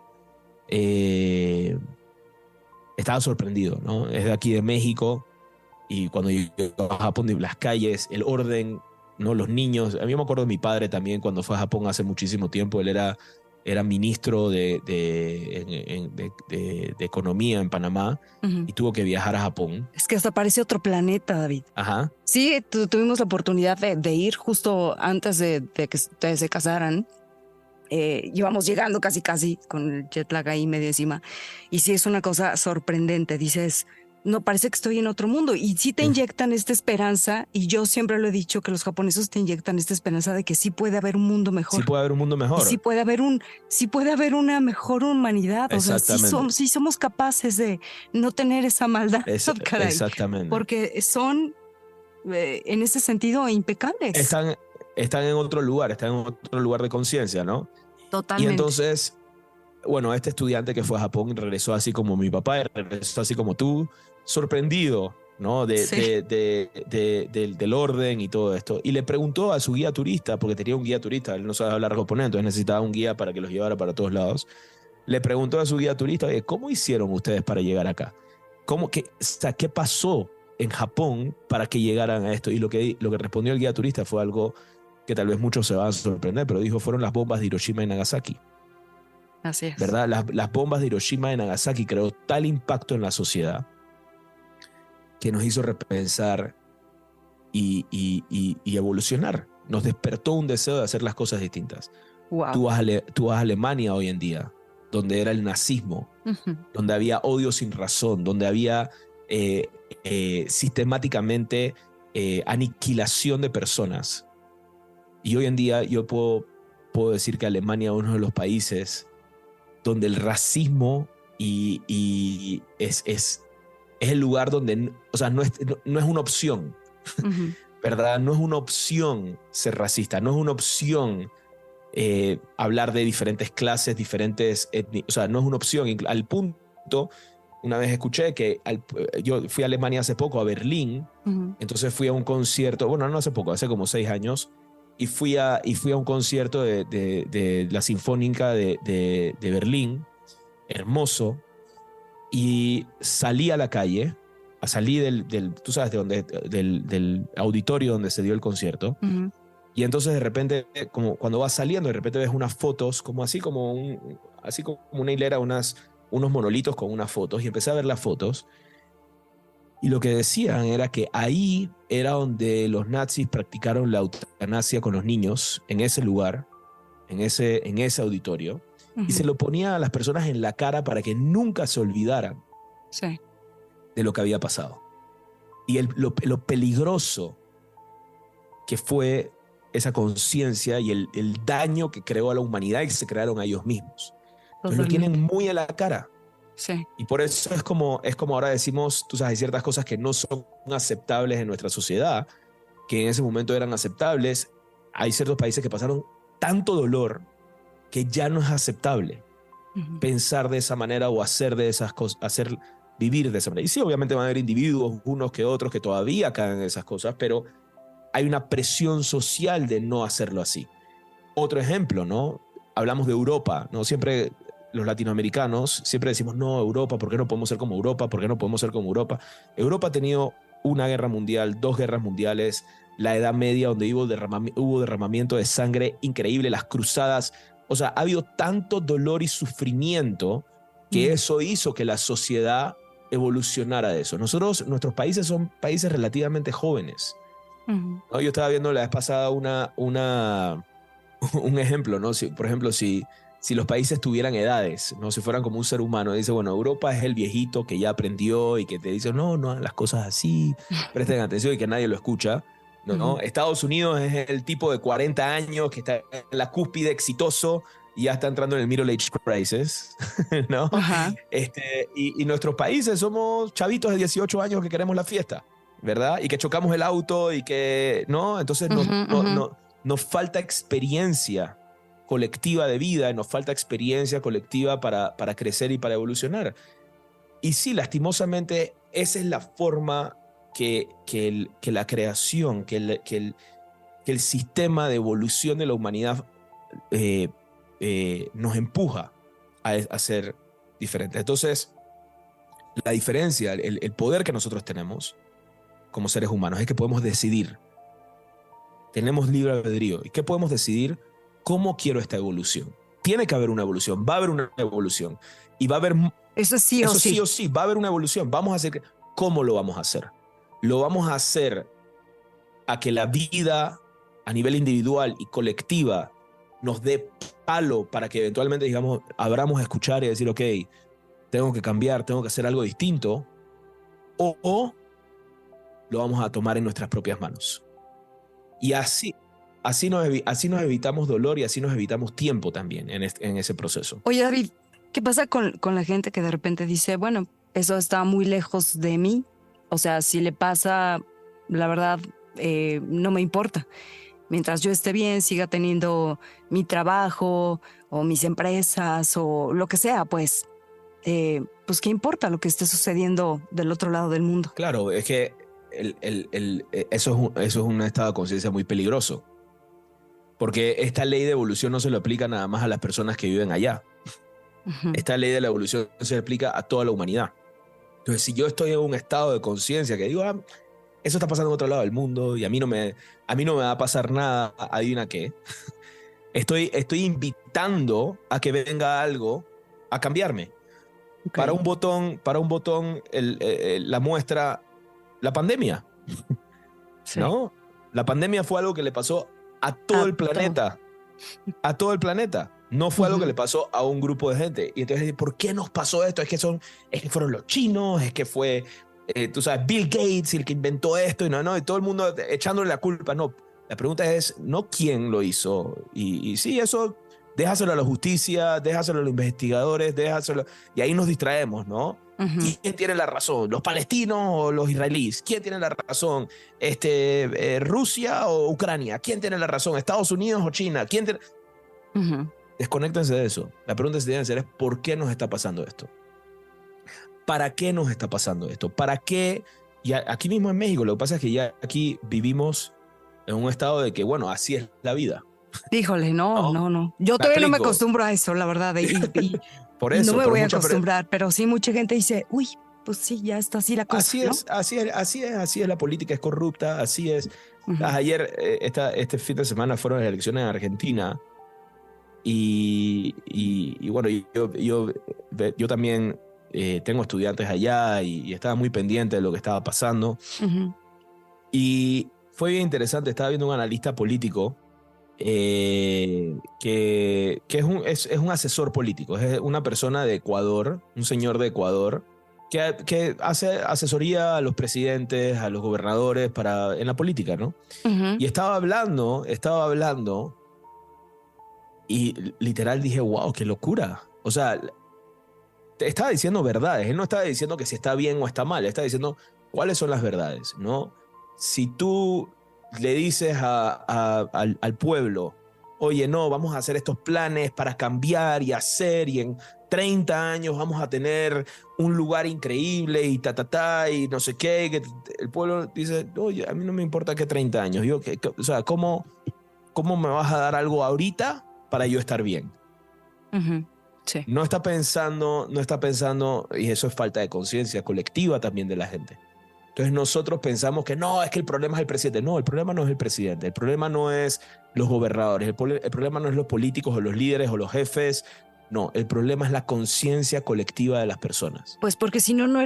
estaba sorprendido, ¿no? Es de aquí de México y cuando llegó a Japón, las calles, el orden, ¿no? Los niños. A mí me acuerdo de mi padre también cuando fue a Japón hace muchísimo tiempo. Él era ministro de Economía en Panamá y tuvo que viajar a Japón. Es que hasta parece otro planeta, David. Ajá. Sí, tuvimos la oportunidad de ir justo antes de que ustedes se casaran. Íbamos llegando casi con el jet lag ahí medio encima. Y sí es una cosa sorprendente. Dices, no, parece que estoy en otro mundo. Y sí te inyectan esta esperanza. Y yo siempre lo he dicho, que los japoneses te inyectan esta esperanza de que sí puede haber un mundo mejor. Sí puede haber un mundo mejor. Y sí puede haber una mejor humanidad. O sea, sí somos capaces de no tener esa maldad. Caray, exactamente. Porque son, en ese sentido, impecables. Están en otro lugar de conciencia, ¿no? Totalmente. Y entonces, bueno, este estudiante que fue a Japón regresó así como mi papá, regresó así como tú, sorprendido, ¿no? Del orden y todo esto. Y le preguntó a su guía turista, porque tenía un guía turista, él no sabe hablar japonés, entonces necesitaba un guía para que los llevara para todos lados. Le preguntó a su guía turista, oye, ¿cómo hicieron ustedes para llegar acá? ¿Qué pasó en Japón para que llegaran a esto? Y lo que respondió el guía turista fue algo que tal vez muchos se van a sorprender, pero dijo, fueron las bombas de Hiroshima y Nagasaki. Así es. ¿Verdad? Las bombas de Hiroshima y Nagasaki creó tal impacto en la sociedad que nos hizo repensar y evolucionar. Nos despertó un deseo de hacer las cosas distintas. Wow. Tú vas a Alemania hoy en día, donde era el nazismo, donde había odio sin razón, donde había sistemáticamente aniquilación de personas. Y hoy en día yo puedo decir que Alemania es uno de los países donde el racismo es el lugar donde, o sea, no es una opción, ¿verdad? No es una opción ser racista, no es una opción hablar de diferentes clases, diferentes etnias, o sea, no es una opción. Al punto, una vez escuché que yo fui a Alemania hace poco, a Berlín, entonces fui a un concierto, bueno, no hace poco, hace como 6 años, y fui a un concierto de la Sinfónica de Berlín, hermoso, y salí a la calle, salí tú sabes, del auditorio donde se dio el concierto, y entonces de repente, como cuando vas saliendo, de repente ves unas fotos, así como una hilera, unos monolitos con unas fotos, y empecé a ver las fotos, y lo que decían era que ahí era donde los nazis practicaron la eutanasia con los niños, en ese lugar, en ese auditorio, y se lo ponían a las personas en la cara para que nunca se olvidaran de lo que había pasado. Y lo peligroso que fue esa conciencia y el daño que creó a la humanidad y que se crearon a ellos mismos. Entonces lo tienen muy en la cara. Sí. Y por eso es como ahora decimos, tú sabes, hay ciertas cosas que no son aceptables en nuestra sociedad, que en ese momento eran aceptables. Hay ciertos países que pasaron tanto dolor que ya no es aceptable pensar de esa manera o hacer de esas cosas, vivir de esa manera. Y sí, obviamente van a haber individuos, unos que otros, que todavía caen en esas cosas, pero hay una presión social de no hacerlo así. Otro ejemplo, ¿no? Hablamos de Europa, ¿no? Siempre los latinoamericanos siempre decimos, no, Europa, ¿por qué no podemos ser como Europa? ¿Por qué no podemos ser como Europa? Europa ha tenido una guerra mundial, 2 guerras mundiales, la Edad Media, donde hubo derramamiento de sangre increíble, las cruzadas. O sea, ha habido tanto dolor y sufrimiento que eso hizo que la sociedad evolucionara de eso. Nuestros países son países relativamente jóvenes. ¿No? Yo estaba viendo la vez pasada un ejemplo, ¿no? Por ejemplo, si los países tuvieran edades, ¿no? Si fueran como un ser humano, dice, bueno, Europa es el viejito que ya aprendió y que te dice, no hagan las cosas así, presten atención y que nadie lo escucha, ¿no? Estados Unidos es el tipo de 40 años que está en la cúspide, exitoso, y ya está entrando en el Middle Age Crisis, ¿no? Y nuestros países somos chavitos de 18 años que queremos la fiesta, ¿verdad? Y que chocamos el auto y que, ¿no? Entonces nos falta experiencia colectiva de vida, nos falta experiencia colectiva para crecer y para evolucionar. Y sí, lastimosamente, esa es la forma que la creación, que el sistema de evolución de la humanidad nos empuja a ser diferentes. Entonces, la diferencia, el poder que nosotros tenemos como seres humanos es que podemos decidir. Tenemos libre albedrío. ¿Y qué podemos decidir? ¿Cómo quiero esta evolución? Tiene que haber una evolución, va a haber una evolución. Y va a haber... Eso sí o sí, va a haber una evolución. Vamos a hacer... ¿Cómo lo vamos a hacer? Lo vamos a hacer a que la vida a nivel individual y colectiva nos dé palo para que eventualmente, digamos, abramos a escuchar y decir, ok, tengo que cambiar, tengo que hacer algo distinto, o lo vamos a tomar en nuestras propias manos. Y así nos evitamos dolor y así nos evitamos tiempo también en ese proceso. Oye, David, ¿qué pasa con la gente que de repente dice, bueno, eso está muy lejos de mí? O sea, si le pasa, la verdad, no me importa. Mientras yo esté bien, siga teniendo mi trabajo o mis empresas o lo que sea, pues ¿qué importa lo que esté sucediendo del otro lado del mundo? Claro, es que eso es un estado de conciencia muy peligroso. Porque esta ley de evolución no se lo aplica nada más a las personas que viven allá. Esta ley de la evolución se aplica a toda la humanidad. Entonces, si yo estoy en un estado de conciencia que digo, eso está pasando en otro lado del mundo y a mí no me va a pasar nada, adivina qué. Estoy invitando a que venga algo a cambiarme. Okay. Para un botón la muestra, la pandemia. Sí. ¿No? La pandemia fue algo que le pasó a todo el planeta. A todo el planeta. No fue algo que le pasó a un grupo de gente. Y entonces, ¿por qué nos pasó esto? Es que fueron los chinos, es que fue, tú sabes, Bill Gates el que inventó esto, y todo el mundo echándole la culpa. No, la pregunta es, no quién lo hizo. Y sí, eso, déjaselo a la justicia, déjaselo a los investigadores, y ahí nos distraemos, ¿no? ¿Quién tiene la razón? ¿Los palestinos o los israelíes? ¿Quién tiene la razón? ¿Rusia o Ucrania? ¿Quién tiene la razón? ¿Estados Unidos o China? ¿Quién tiene...? Desconéctense de eso. La pregunta que se debe hacer es ¿por qué nos está pasando esto? ¿Para qué nos está pasando esto? ¿Para qué? Y aquí mismo en México, lo que pasa es que ya aquí vivimos en un estado de que, bueno, así es la vida. Híjole, no. Yo todavía no me acostumbro a eso, la verdad. Por eso, no me voy a acostumbrar, pero sí mucha gente dice, uy, pues sí, ya está así la cosa. Así es la política, es corrupta, así es. Ayer, este fin de semana fueron las elecciones en Argentina y bueno, yo también tengo estudiantes allá y estaba muy pendiente de lo que estaba pasando. Y fue bien interesante, estaba viendo un analista político que es un asesor político, es una persona de Ecuador, un señor de Ecuador, que hace asesoría a los presidentes, a los gobernadores en la política, ¿no? Y estaba hablando y literal dije, wow, qué locura. O sea, estaba diciendo verdades, él no estaba diciendo que si está bien o está mal, él estaba diciendo cuáles son las verdades, ¿no? Si tú le dices al pueblo, oye, no, vamos a hacer estos planes para cambiar y hacer, y en 30 años vamos a tener un lugar increíble y y no sé qué, que el pueblo dice, oye, a mí no me importa que 30 años, o sea, ¿cómo me vas a dar algo ahorita para yo estar bien? Sí. No está pensando, y eso es falta de conciencia colectiva también de la gente. Entonces nosotros pensamos que no, es que el problema es el presidente. No, el problema no es el presidente, el problema no es los gobernadores, el problema no es los políticos o los líderes o los jefes No, el problema es la conciencia colectiva de las personas. Pues porque si no, no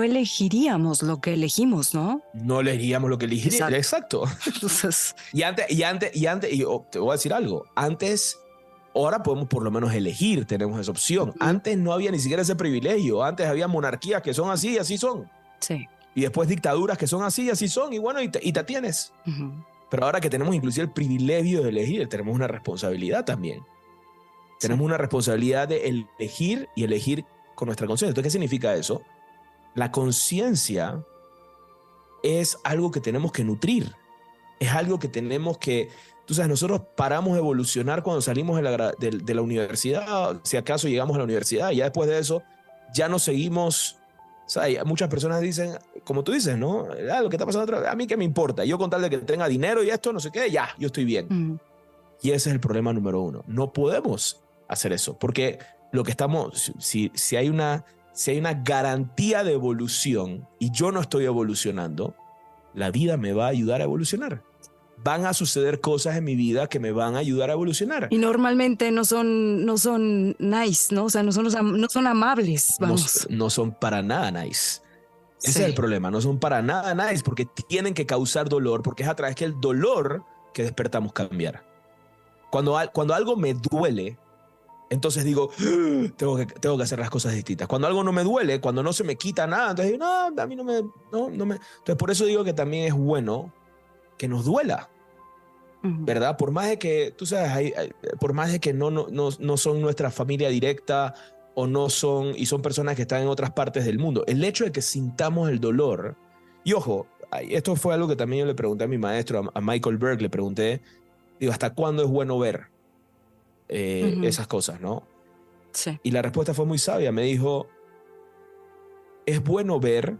elegiríamos lo que elegimos, ¿no? No elegiríamos lo que elegiríamos. Exacto. Exacto. Entonces, Y te voy a decir algo. Antes, ahora podemos por lo menos elegir, tenemos esa opción. Antes no había ni siquiera ese privilegio. Antes había monarquías que son así y así son. sí. Y después dictaduras que son así y así son. Y bueno, y te tienes. Pero ahora que tenemos inclusive el privilegio de elegir, tenemos una responsabilidad también. Tenemos una responsabilidad de elegir y elegir con nuestra conciencia. Entonces, ¿qué significa eso? La conciencia es algo que tenemos que nutrir. Es algo que tenemos que... Tú sabes, nosotros paramos de evolucionar cuando salimos de la universidad, si acaso llegamos a la universidad, y ya después de eso ya no seguimos... O sea, muchas personas dicen, como tú dices, ¿no? Lo que está pasando a mí qué me importa. Yo con tal de que tenga dinero y esto, no sé qué, ya, yo estoy bien. Y ese es el problema número uno. No podemos hacer eso, porque lo que estamos, si hay una garantía de evolución y yo no estoy evolucionando, la vida me va a ayudar a evolucionar. Van a suceder cosas en mi vida que me van a ayudar a evolucionar. Y normalmente no son nice, ¿no? O sea, no son amables, vamos. No son para nada nice. Ese es el problema, no son para nada nice porque tienen que causar dolor, porque es a través del dolor que despertamos cambiar. Cuando algo me duele, entonces digo, tengo que hacer las cosas distintas. Cuando algo no me duele, cuando no se me quita nada, entonces digo, no, a mí no me... Entonces por eso digo que también es bueno que nos duela, ¿verdad? Por más de que, tú sabes, por más de que no son nuestra familia directa o no son, y son personas que están en otras partes del mundo, el hecho de que sintamos el dolor, y ojo, esto fue algo que también yo le pregunté a mi maestro, a Michael Berg, le pregunté, digo, ¿hasta cuándo es bueno ver esas cosas, no? Sí. Y la respuesta fue muy sabia, me dijo, es bueno ver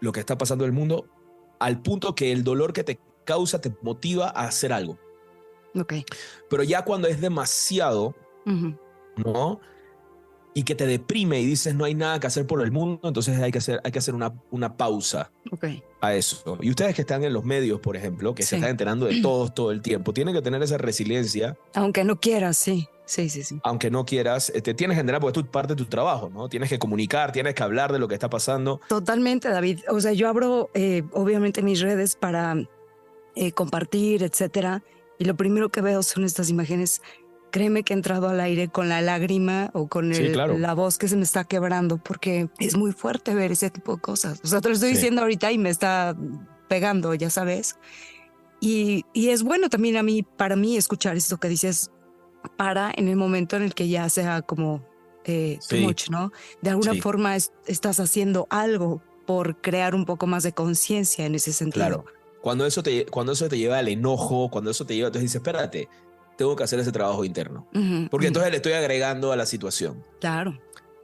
lo que está pasando en el mundo al punto que el dolor que te causa te motiva a hacer algo. Okay. Pero ya cuando es demasiado, ¿no? Y que te deprime y dices no hay nada que hacer por el mundo, entonces hay que hacer una pausa a eso. Y ustedes que están en los medios, por ejemplo, que se están enterando de todos todo el tiempo, tienen que tener esa resiliencia. Aunque no quieras, sí. Aunque no quieras, te tienes que enterar porque es parte de tu trabajo, ¿no? Tienes que comunicar, tienes que hablar de lo que está pasando. Totalmente, David. O sea, yo abro obviamente mis redes para compartir, etcétera. Y lo primero que veo son estas imágenes. Créeme que he entrado al aire con la lágrima o con la voz que se me está quebrando porque es muy fuerte ver ese tipo de cosas. O sea, te lo estoy diciendo ahorita y me está pegando, ya sabes. Y es bueno también para mí escuchar esto que dices en el momento en el que ya sea como too much, ¿no? De alguna forma estás haciendo algo por crear un poco más de conciencia en ese sentido. Claro. Cuando eso te lleva al enojo, cuando eso te lleva, entonces dices, espérate, tengo que hacer ese trabajo interno. Porque entonces le estoy agregando a la situación. Claro.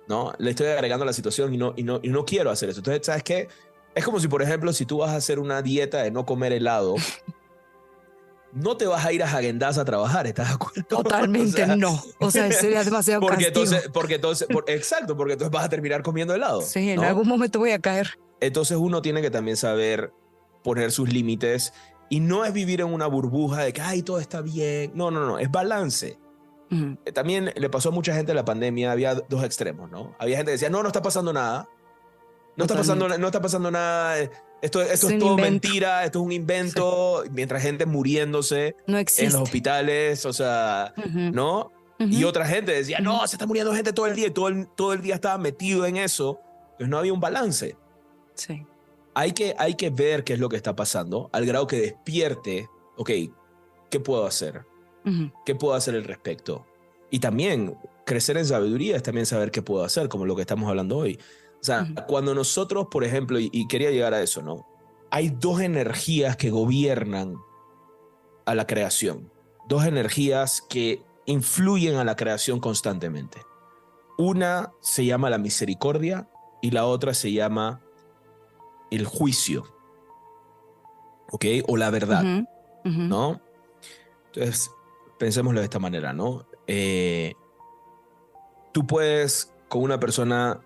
¿No? Le estoy agregando a la situación y no quiero hacer eso. Entonces, ¿sabes qué? Es como si, por ejemplo, si tú vas a hacer una dieta de no comer helado, no te vas a ir a Häagen-Dazs a trabajar, ¿estás de acuerdo? Totalmente no. O sea, sería demasiado castigo. Exacto, porque entonces vas a terminar comiendo helado. Sí, en ¿no? algún momento voy a caer. Entonces uno tiene que también saber poner sus límites y no es vivir en una burbuja de que, ay, todo está bien. No, es balance. También le pasó a mucha gente en la pandemia, había dos extremos, ¿no? Había gente que decía, no está pasando nada. No está pasando nada. Esto es todo mentira, esto es un invento, mientras gente muriéndose en los hospitales, o sea, ¿no? Y otra gente decía, no, se está muriendo gente todo el día, y todo el día estaba metido en eso, entonces no había un balance. Sí. Hay que ver qué es lo que está pasando, al grado que despierte, ok, ¿qué puedo hacer? ¿Qué puedo hacer al respecto? Y también, crecer en sabiduría es también saber qué puedo hacer, como lo que estamos hablando hoy. O sea, cuando nosotros, por ejemplo, y quería llegar a eso, ¿no? Hay dos energías que gobiernan a la creación. Dos energías que influyen a la creación constantemente. Una se llama la misericordia y la otra se llama el juicio. ¿Ok? O la verdad. ¿No? Entonces, pensémoslo de esta manera, ¿no? Tú puedes con una persona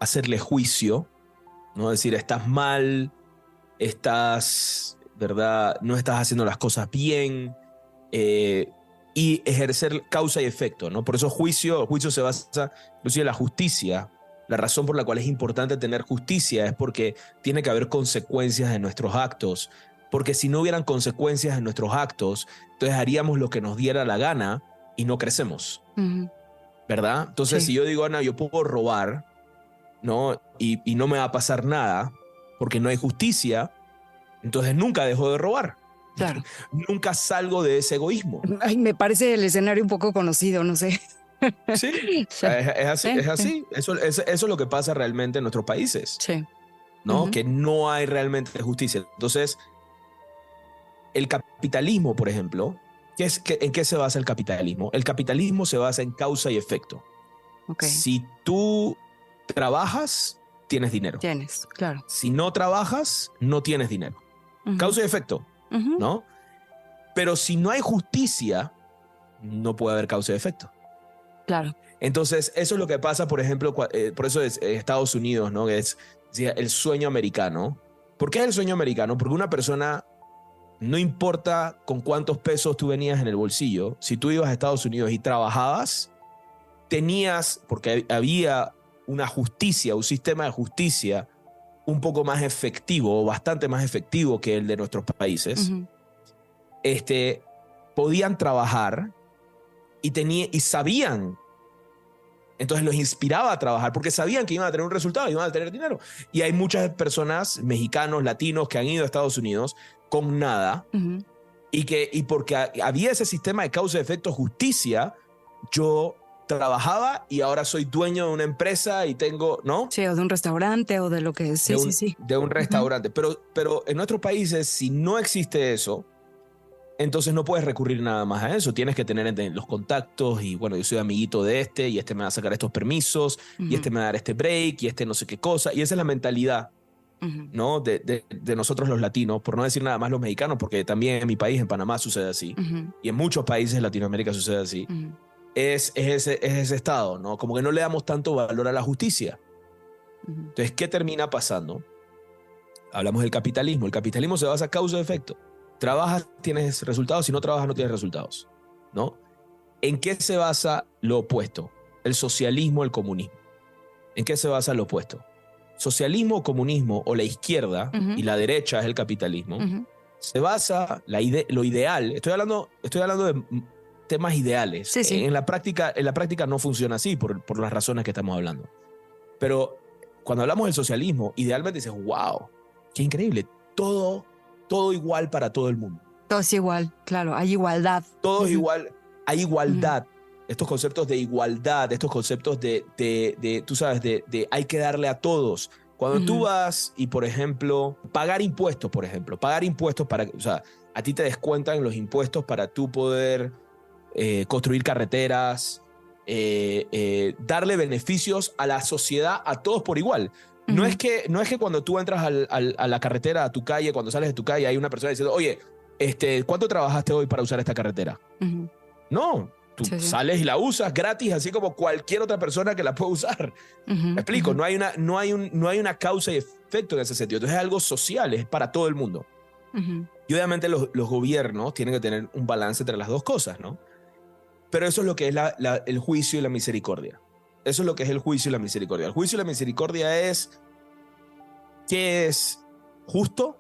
hacerle juicio, ¿no? Decir, estás mal, ¿verdad? No estás haciendo las cosas bien, y ejercer causa y efecto, ¿no? Por eso el juicio se basa inclusive en la justicia. La razón por la cual es importante tener justicia es porque tiene que haber consecuencias de nuestros actos. Porque si no hubieran consecuencias en nuestros actos, entonces haríamos lo que nos diera la gana y no crecemos. ¿Verdad? Entonces, si yo digo, Ana, yo puedo robar, ¿no? Y no me va a pasar nada porque no hay justicia, entonces nunca dejo de robar. Claro. Nunca salgo de ese egoísmo. Ay, me parece el escenario un poco conocido, no sé. Sí, es así. Eso es lo que pasa realmente en nuestros países. Sí. ¿No? Que no hay realmente justicia. Entonces, el capitalismo, por ejemplo, ¿en qué se basa el capitalismo? El capitalismo se basa en causa y efecto. Okay. Si tú trabajas, tienes dinero. Tienes, claro. Si no trabajas, no tienes dinero. Causa y efecto, ¿no? Pero si no hay justicia, no puede haber causa y efecto. Claro. Entonces, eso es lo que pasa, por ejemplo, por eso es Estados Unidos, ¿no? Es el sueño americano. ¿Por qué es el sueño americano? Porque una persona, no importa con cuántos pesos tú venías en el bolsillo, si tú ibas a Estados Unidos y trabajabas, porque había una justicia, un sistema de justicia un poco más efectivo, bastante más efectivo que el de nuestros países, podían trabajar y sabían. Entonces los inspiraba a trabajar porque sabían que iban a tener un resultado, iban a tener dinero. Y hay muchas personas, mexicanos, latinos, que han ido a Estados Unidos con nada y porque había ese sistema de causa, efecto, justicia, yo trabajaba y ahora soy dueño de una empresa y tengo, ¿no? Sí, o de un restaurante o de lo que es. Sí. De un restaurante. Pero en nuestros países, si no existe eso, entonces no puedes recurrir nada más a eso. Tienes que tener los contactos y bueno, yo soy amiguito de y me va a sacar estos permisos y me va a dar este break y no sé qué cosa. Y esa es la mentalidad, ¿no? De nosotros los latinos, por no decir nada más los mexicanos, porque también en mi país, en Panamá, sucede así. Y en muchos países de Latinoamérica sucede así. Es ese estado, ¿no? Como que no le damos tanto valor a la justicia. Entonces, ¿qué termina pasando? Hablamos del capitalismo. El capitalismo se basa en causa-efecto. Trabajas, tienes resultados. Si no trabajas, no tienes resultados, ¿no? ¿En qué se basa lo opuesto? El socialismo, el comunismo. ¿En qué se basa lo opuesto? Socialismo o comunismo, o la izquierda y la derecha es el capitalismo, se basa, lo ideal, estoy hablando de temas ideales. Sí. En la práctica no funciona así por las razones que estamos hablando. Pero cuando hablamos del socialismo, idealmente dices, wow, qué increíble, todo igual para todo el mundo. Todo es igual, claro, hay igualdad. Todo es igual, hay igualdad. Estos conceptos de igualdad, estos conceptos de tú sabes, de hay que darle a todos. Cuando tú vas y, por ejemplo, pagar impuestos para, o sea, a ti te descuentan los impuestos para tú poder construir carreteras, darle beneficios a la sociedad, a todos por igual. No es que cuando tú entras a la carretera, a tu calle, cuando sales de tu calle, hay una persona diciendo, oye, ¿cuánto trabajaste hoy para usar esta carretera? No, tú sales y la usas gratis, así como cualquier otra persona que la puede usar. ¿Me explico? No hay una causa y efecto en ese sentido. Entonces es algo social, es para todo el mundo. Y obviamente los gobiernos tienen que tener un balance entre las dos cosas, ¿no? Pero eso es lo que es el juicio y la misericordia. Eso es lo que es el juicio y la misericordia. El juicio y la misericordia es ¿qué es justo?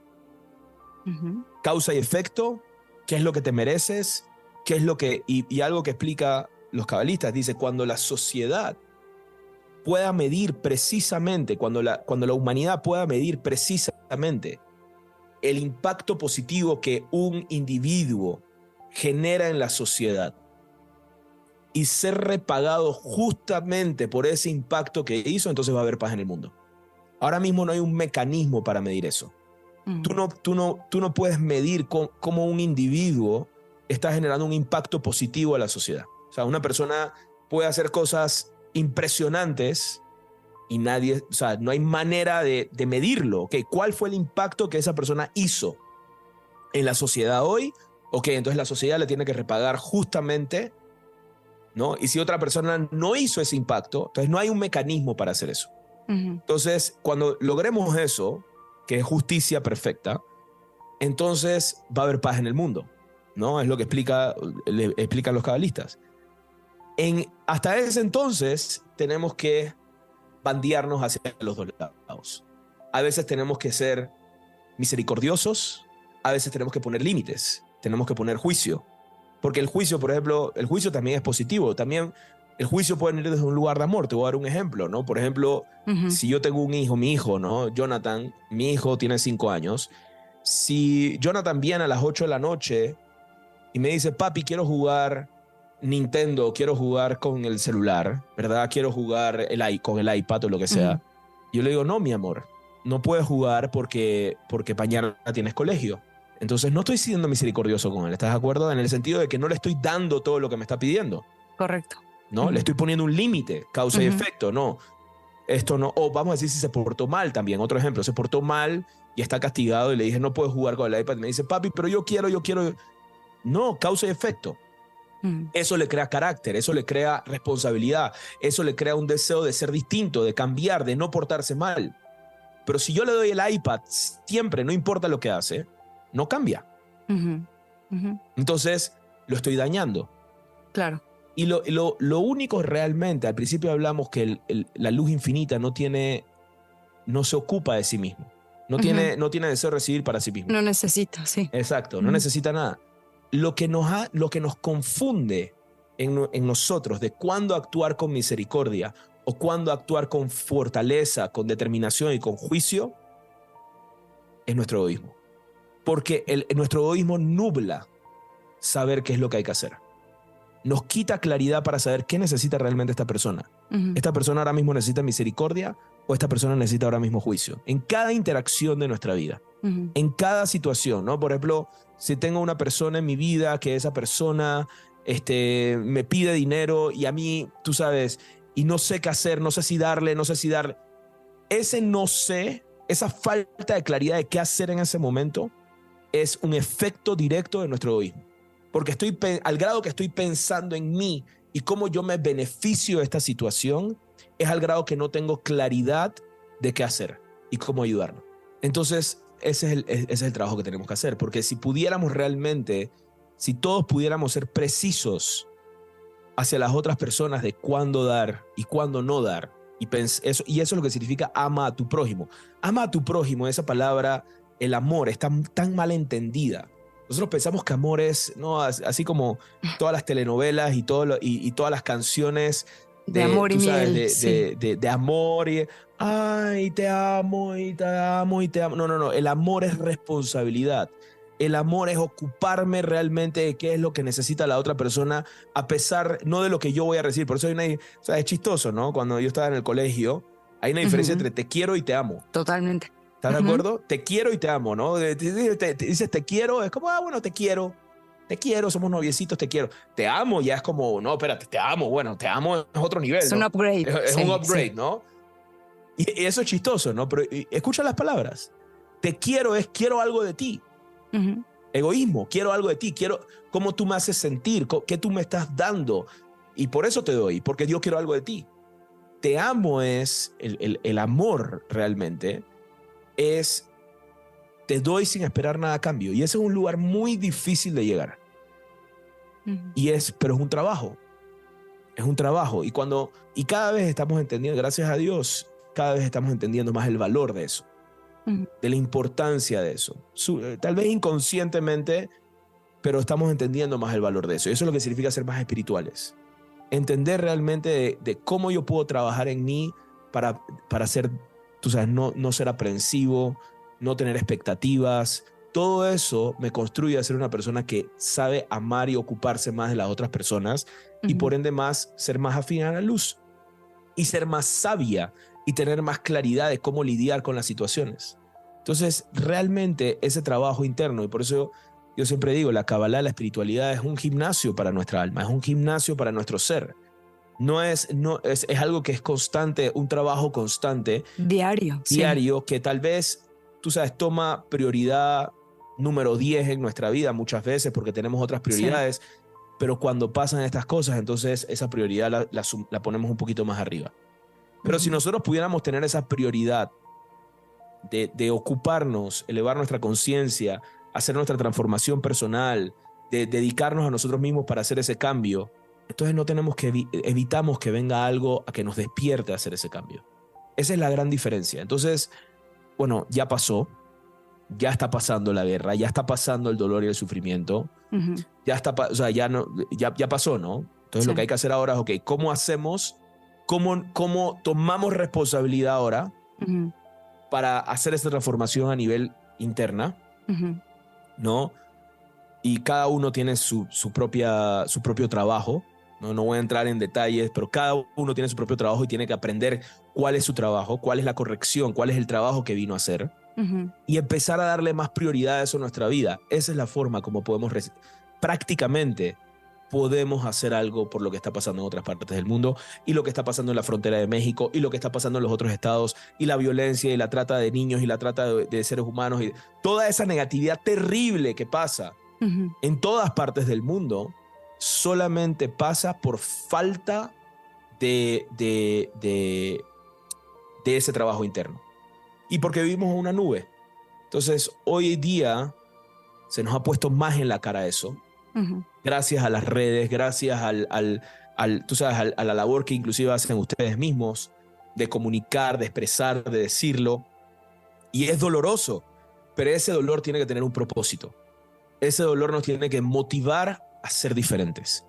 Causa y efecto. ¿Qué es lo que te mereces? ¿Qué es lo que...? Y algo que explica los cabalistas, dice, cuando la sociedad pueda medir precisamente, cuando la humanidad pueda medir precisamente el impacto positivo que un individuo genera en la sociedad y ser repagado justamente por ese impacto que hizo, entonces va a haber paz en el mundo. Ahora mismo no hay un mecanismo para medir eso. Tú no puedes medir cómo un individuo está generando un impacto positivo a la sociedad. O sea, una persona puede hacer cosas impresionantes y no hay manera de medirlo. Okay, ¿cuál fue el impacto que esa persona hizo en la sociedad hoy? Ok, entonces la sociedad le tiene que repagar justamente, ¿no? Y si otra persona no hizo ese impacto, entonces no hay un mecanismo para hacer eso. Entonces, cuando logremos eso, que es justicia perfecta, entonces va a haber paz en el mundo, ¿no? Es lo que explican los cabalistas. Hasta ese entonces tenemos que bandearnos hacia los dos lados. A veces tenemos que ser misericordiosos, a veces tenemos que poner límites, tenemos que poner juicio. Porque el juicio, por ejemplo, el juicio también es positivo. También el juicio puede venir desde un lugar de amor. Te voy a dar un ejemplo, ¿no? Por ejemplo, si yo tengo un hijo, mi hijo, ¿no? Jonathan, mi hijo tiene 5 años. Si Jonathan viene a las 8 de la noche y me dice, papi, quiero jugar Nintendo, quiero jugar con el celular, ¿verdad? Quiero jugar con el iPad o lo que sea. Yo le digo, no, mi amor, no puedes jugar porque mañana tienes colegio. Entonces no estoy siendo misericordioso con él, ¿estás de acuerdo? En el sentido de que no le estoy dando todo lo que me está pidiendo. Correcto. ¿No? Le estoy poniendo un límite, causa y efecto, no. Esto no, o vamos a decir si se portó mal también, otro ejemplo, se portó mal y está castigado y le dije, no puedes jugar con el iPad. Me dice, papi, pero yo quiero. No, causa y efecto. Eso le crea carácter, eso le crea responsabilidad, eso le crea un deseo de ser distinto, de cambiar, de no portarse mal. Pero si yo le doy el iPad siempre, no importa lo que hace, no cambia. Entonces, lo estoy dañando. Claro. Y lo único realmente, al principio hablamos que la luz infinita no se ocupa de sí mismo. No tiene deseo de recibir para sí mismo. No necesita, sí. Exacto, no necesita nada. Lo que nos confunde en nosotros de cuándo actuar con misericordia o cuándo actuar con fortaleza, con determinación y con juicio, es nuestro egoísmo. Porque nuestro egoísmo nubla saber qué es lo que hay que hacer. Nos quita claridad para saber qué necesita realmente esta persona. ¿Esta persona ahora mismo necesita misericordia o esta persona necesita ahora mismo juicio? En cada interacción de nuestra vida, en cada situación, ¿no? Por ejemplo, si tengo una persona en mi vida que esa persona me pide dinero y a mí, tú sabes, y no sé qué hacer, no sé si darle. Ese no sé, esa falta de claridad de qué hacer en ese momento es un efecto directo de nuestro egoísmo. Porque al grado que estoy pensando en mí y cómo yo me beneficio de esta situación, es al grado que no tengo claridad de qué hacer y cómo ayudarnos. Entonces, ese es el trabajo que tenemos que hacer. Porque si pudiéramos realmente, si todos pudiéramos ser precisos hacia las otras personas de cuándo dar y cuándo no dar, y eso es lo que significa ama a tu prójimo. Ama a tu prójimo, esa palabra, el amor, es tan mal entendida. Nosotros pensamos que amor es, ¿no? Así como todas las telenovelas y todas las canciones de amor y miel, de amor y ay, te amo y te amo y te amo. No. El amor es responsabilidad. El amor es ocuparme realmente de qué es lo que necesita la otra persona, a pesar no de lo que yo voy a recibir. Por eso es chistoso, ¿no? Cuando yo estaba en el colegio, hay una diferencia entre te quiero y te amo. Totalmente. ¿Estás de acuerdo? Te quiero y te amo, ¿no? Te dices te quiero, es como, bueno, te quiero, somos noviecitos, te quiero. Te amo ya es como, no, espérate, te amo, bueno, te amo es otro nivel, es ¿no? un upgrade. Es un upgrade, ¿no? Y eso es chistoso, ¿no? Pero escucha las palabras. Te quiero es quiero algo de ti. Egoísmo, quiero algo de ti, quiero cómo tú me haces sentir, qué tú me estás dando. Y por eso te doy, porque yo quiero algo de ti. Te amo es el amor realmente. Te doy sin esperar nada a cambio. Y ese es un lugar muy difícil de llegar. Pero es un trabajo. Es un trabajo. Y cada vez estamos entendiendo, gracias a Dios, cada vez estamos entendiendo más el valor de eso. De la importancia de eso. Tal vez inconscientemente, pero estamos entendiendo más el valor de eso. Y eso es lo que significa ser más espirituales. Entender realmente de cómo yo puedo trabajar en mí para ser, tú sabes, no ser aprensivo, no tener expectativas. Todo eso me construye a ser una persona que sabe amar y ocuparse más de las otras personas y por ende ser más afín a la luz y ser más sabia y tener más claridad de cómo lidiar con las situaciones. Entonces, realmente ese trabajo interno, y por eso yo siempre digo, la Kabbalah, la espiritualidad es un gimnasio para nuestra alma, es un gimnasio para nuestro ser. Es algo que es constante, un trabajo constante. Diario. Que tal vez, tú sabes, toma prioridad número 10 en nuestra vida muchas veces porque tenemos otras prioridades, pero cuando pasan estas cosas, entonces esa prioridad la ponemos un poquito más arriba. Pero si nosotros pudiéramos tener esa prioridad de ocuparnos, elevar nuestra conciencia, hacer nuestra transformación personal, de dedicarnos a nosotros mismos para hacer ese cambio, entonces no tenemos que evitamos que venga algo a que nos despierte a hacer ese cambio. Esa es la gran diferencia. Entonces, bueno, ya pasó, ya está pasando la guerra, ya está pasando el dolor y el sufrimiento, ya está, o sea, ya pasó, ¿no? Entonces lo que hay que hacer ahora es, ok, ¿cómo hacemos? ¿Cómo tomamos responsabilidad ahora para hacer esta transformación a nivel interna? ¿No? Y cada uno tiene su propio trabajo. No voy a entrar en detalles, pero cada uno tiene su propio trabajo y tiene que aprender cuál es su trabajo, cuál es la corrección, cuál es el trabajo que vino a hacer y empezar a darle más prioridad a eso en nuestra vida. Esa es la forma como prácticamente podemos hacer algo por lo que está pasando en otras partes del mundo y lo que está pasando en la frontera de México y lo que está pasando en los otros estados y la violencia y la trata de niños y la trata de seres humanos y toda esa negatividad terrible que pasa en todas partes del mundo solamente pasa por falta de ese trabajo interno y porque vivimos en una nube. Entonces hoy día se nos ha puesto más en la cara eso. Gracias a las redes, gracias tú sabes, a la labor que inclusive hacen ustedes mismos de comunicar, de expresar, de decirlo. Y es doloroso, pero ese dolor tiene que tener un propósito. Ese dolor nos tiene que motivar a ser diferentes.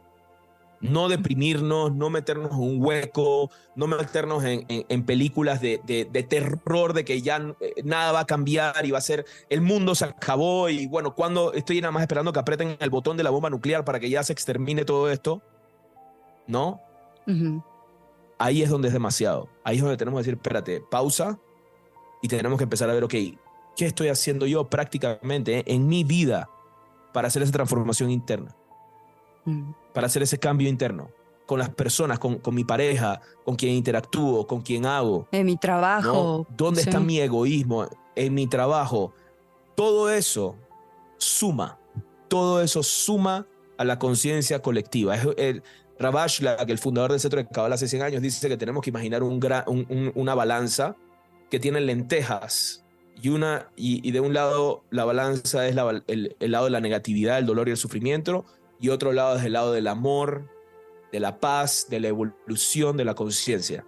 No deprimirnos, no meternos en un hueco, no meternos en películas de terror, de que ya nada va a cambiar y va a ser, el mundo se acabó y bueno, cuando estoy nada más esperando que aprieten el botón de la bomba nuclear para que ya se extermine todo esto, ¿no? Ahí es donde es demasiado. Ahí es donde tenemos que decir, espérate, pausa y tenemos que empezar a ver, ok, ¿qué estoy haciendo yo prácticamente en mi vida para hacer esa transformación interna? Para hacer ese cambio interno con las personas, con mi pareja, con quien interactúo, con quien hago. En mi trabajo. ¿No? ¿Dónde está mi egoísmo? En mi trabajo. Todo eso suma. Todo eso suma a la conciencia colectiva. Rav Ashlag, el fundador del Centro de Kabbalah hace 100 años, dice que tenemos que imaginar una balanza que tiene lentejas y de un lado la balanza es el lado de la negatividad, el dolor y el sufrimiento, y otro lado es el lado del amor, de la paz, de la evolución, de la conciencia.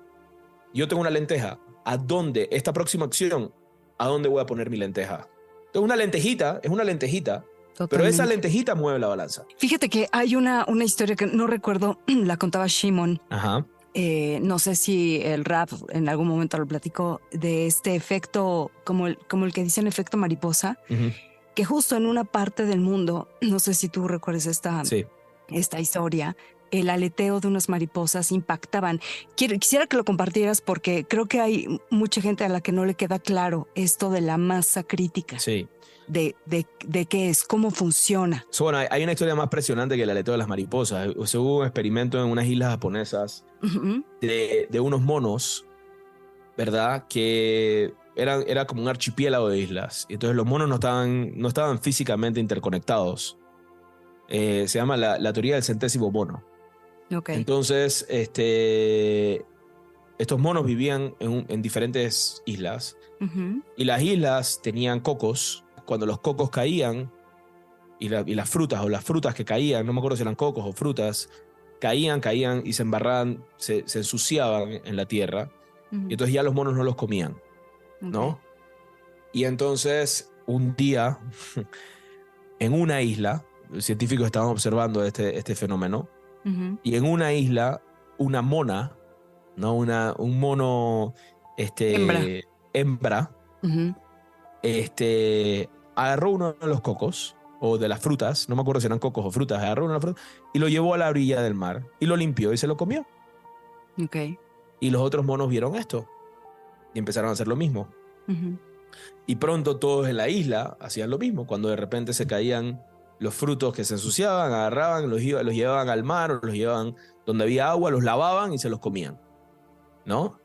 Yo tengo una lenteja. ¿A dónde? Esta próxima acción, ¿a dónde voy a poner mi lenteja? Entonces es una lentejita, totalmente. Pero esa lentejita mueve la balanza. Fíjate que hay una historia que no recuerdo, la contaba Shimon. Ajá. No sé si el rap en algún momento lo platicó, de este efecto, como el que dicen efecto mariposa, que justo en una parte del mundo, no sé si tú recuerdas esta historia, el aleteo de unas mariposas impactaban. Quisiera que lo compartieras porque creo que hay mucha gente a la que no le queda claro esto de la masa crítica. Sí. De qué es, cómo funciona. Bueno, hay una historia más impresionante que el aleteo de las mariposas. Hubo un experimento en unas islas japonesas de unos monos, ¿verdad? Que era como un archipiélago de islas. Y entonces los monos no estaban físicamente interconectados. Se llama la teoría del centésimo mono. Okay. Entonces, estos monos vivían en diferentes islas. Y las islas tenían cocos. Cuando los cocos caían y las frutas que caían, no me acuerdo si eran cocos o frutas, caían y se embarraban, se ensuciaban en la tierra. Y entonces ya los monos no los comían, ¿no? Okay. Y entonces un día en una isla, los científicos estaban observando este fenómeno, y en una isla una mona, ¿no? Un mono hembra agarró uno de los cocos o de las frutas, no me acuerdo si eran cocos o frutas, agarró una de las frutas y lo llevó a la orilla del mar y lo limpió y se lo comió. Okay. Y los otros monos vieron esto y empezaron a hacer lo mismo. Y pronto todos en la isla hacían lo mismo. Cuando de repente se caían los frutos que se ensuciaban, agarraban, los llevaban al mar o los llevaban donde había agua, los lavaban y se los comían, ¿no?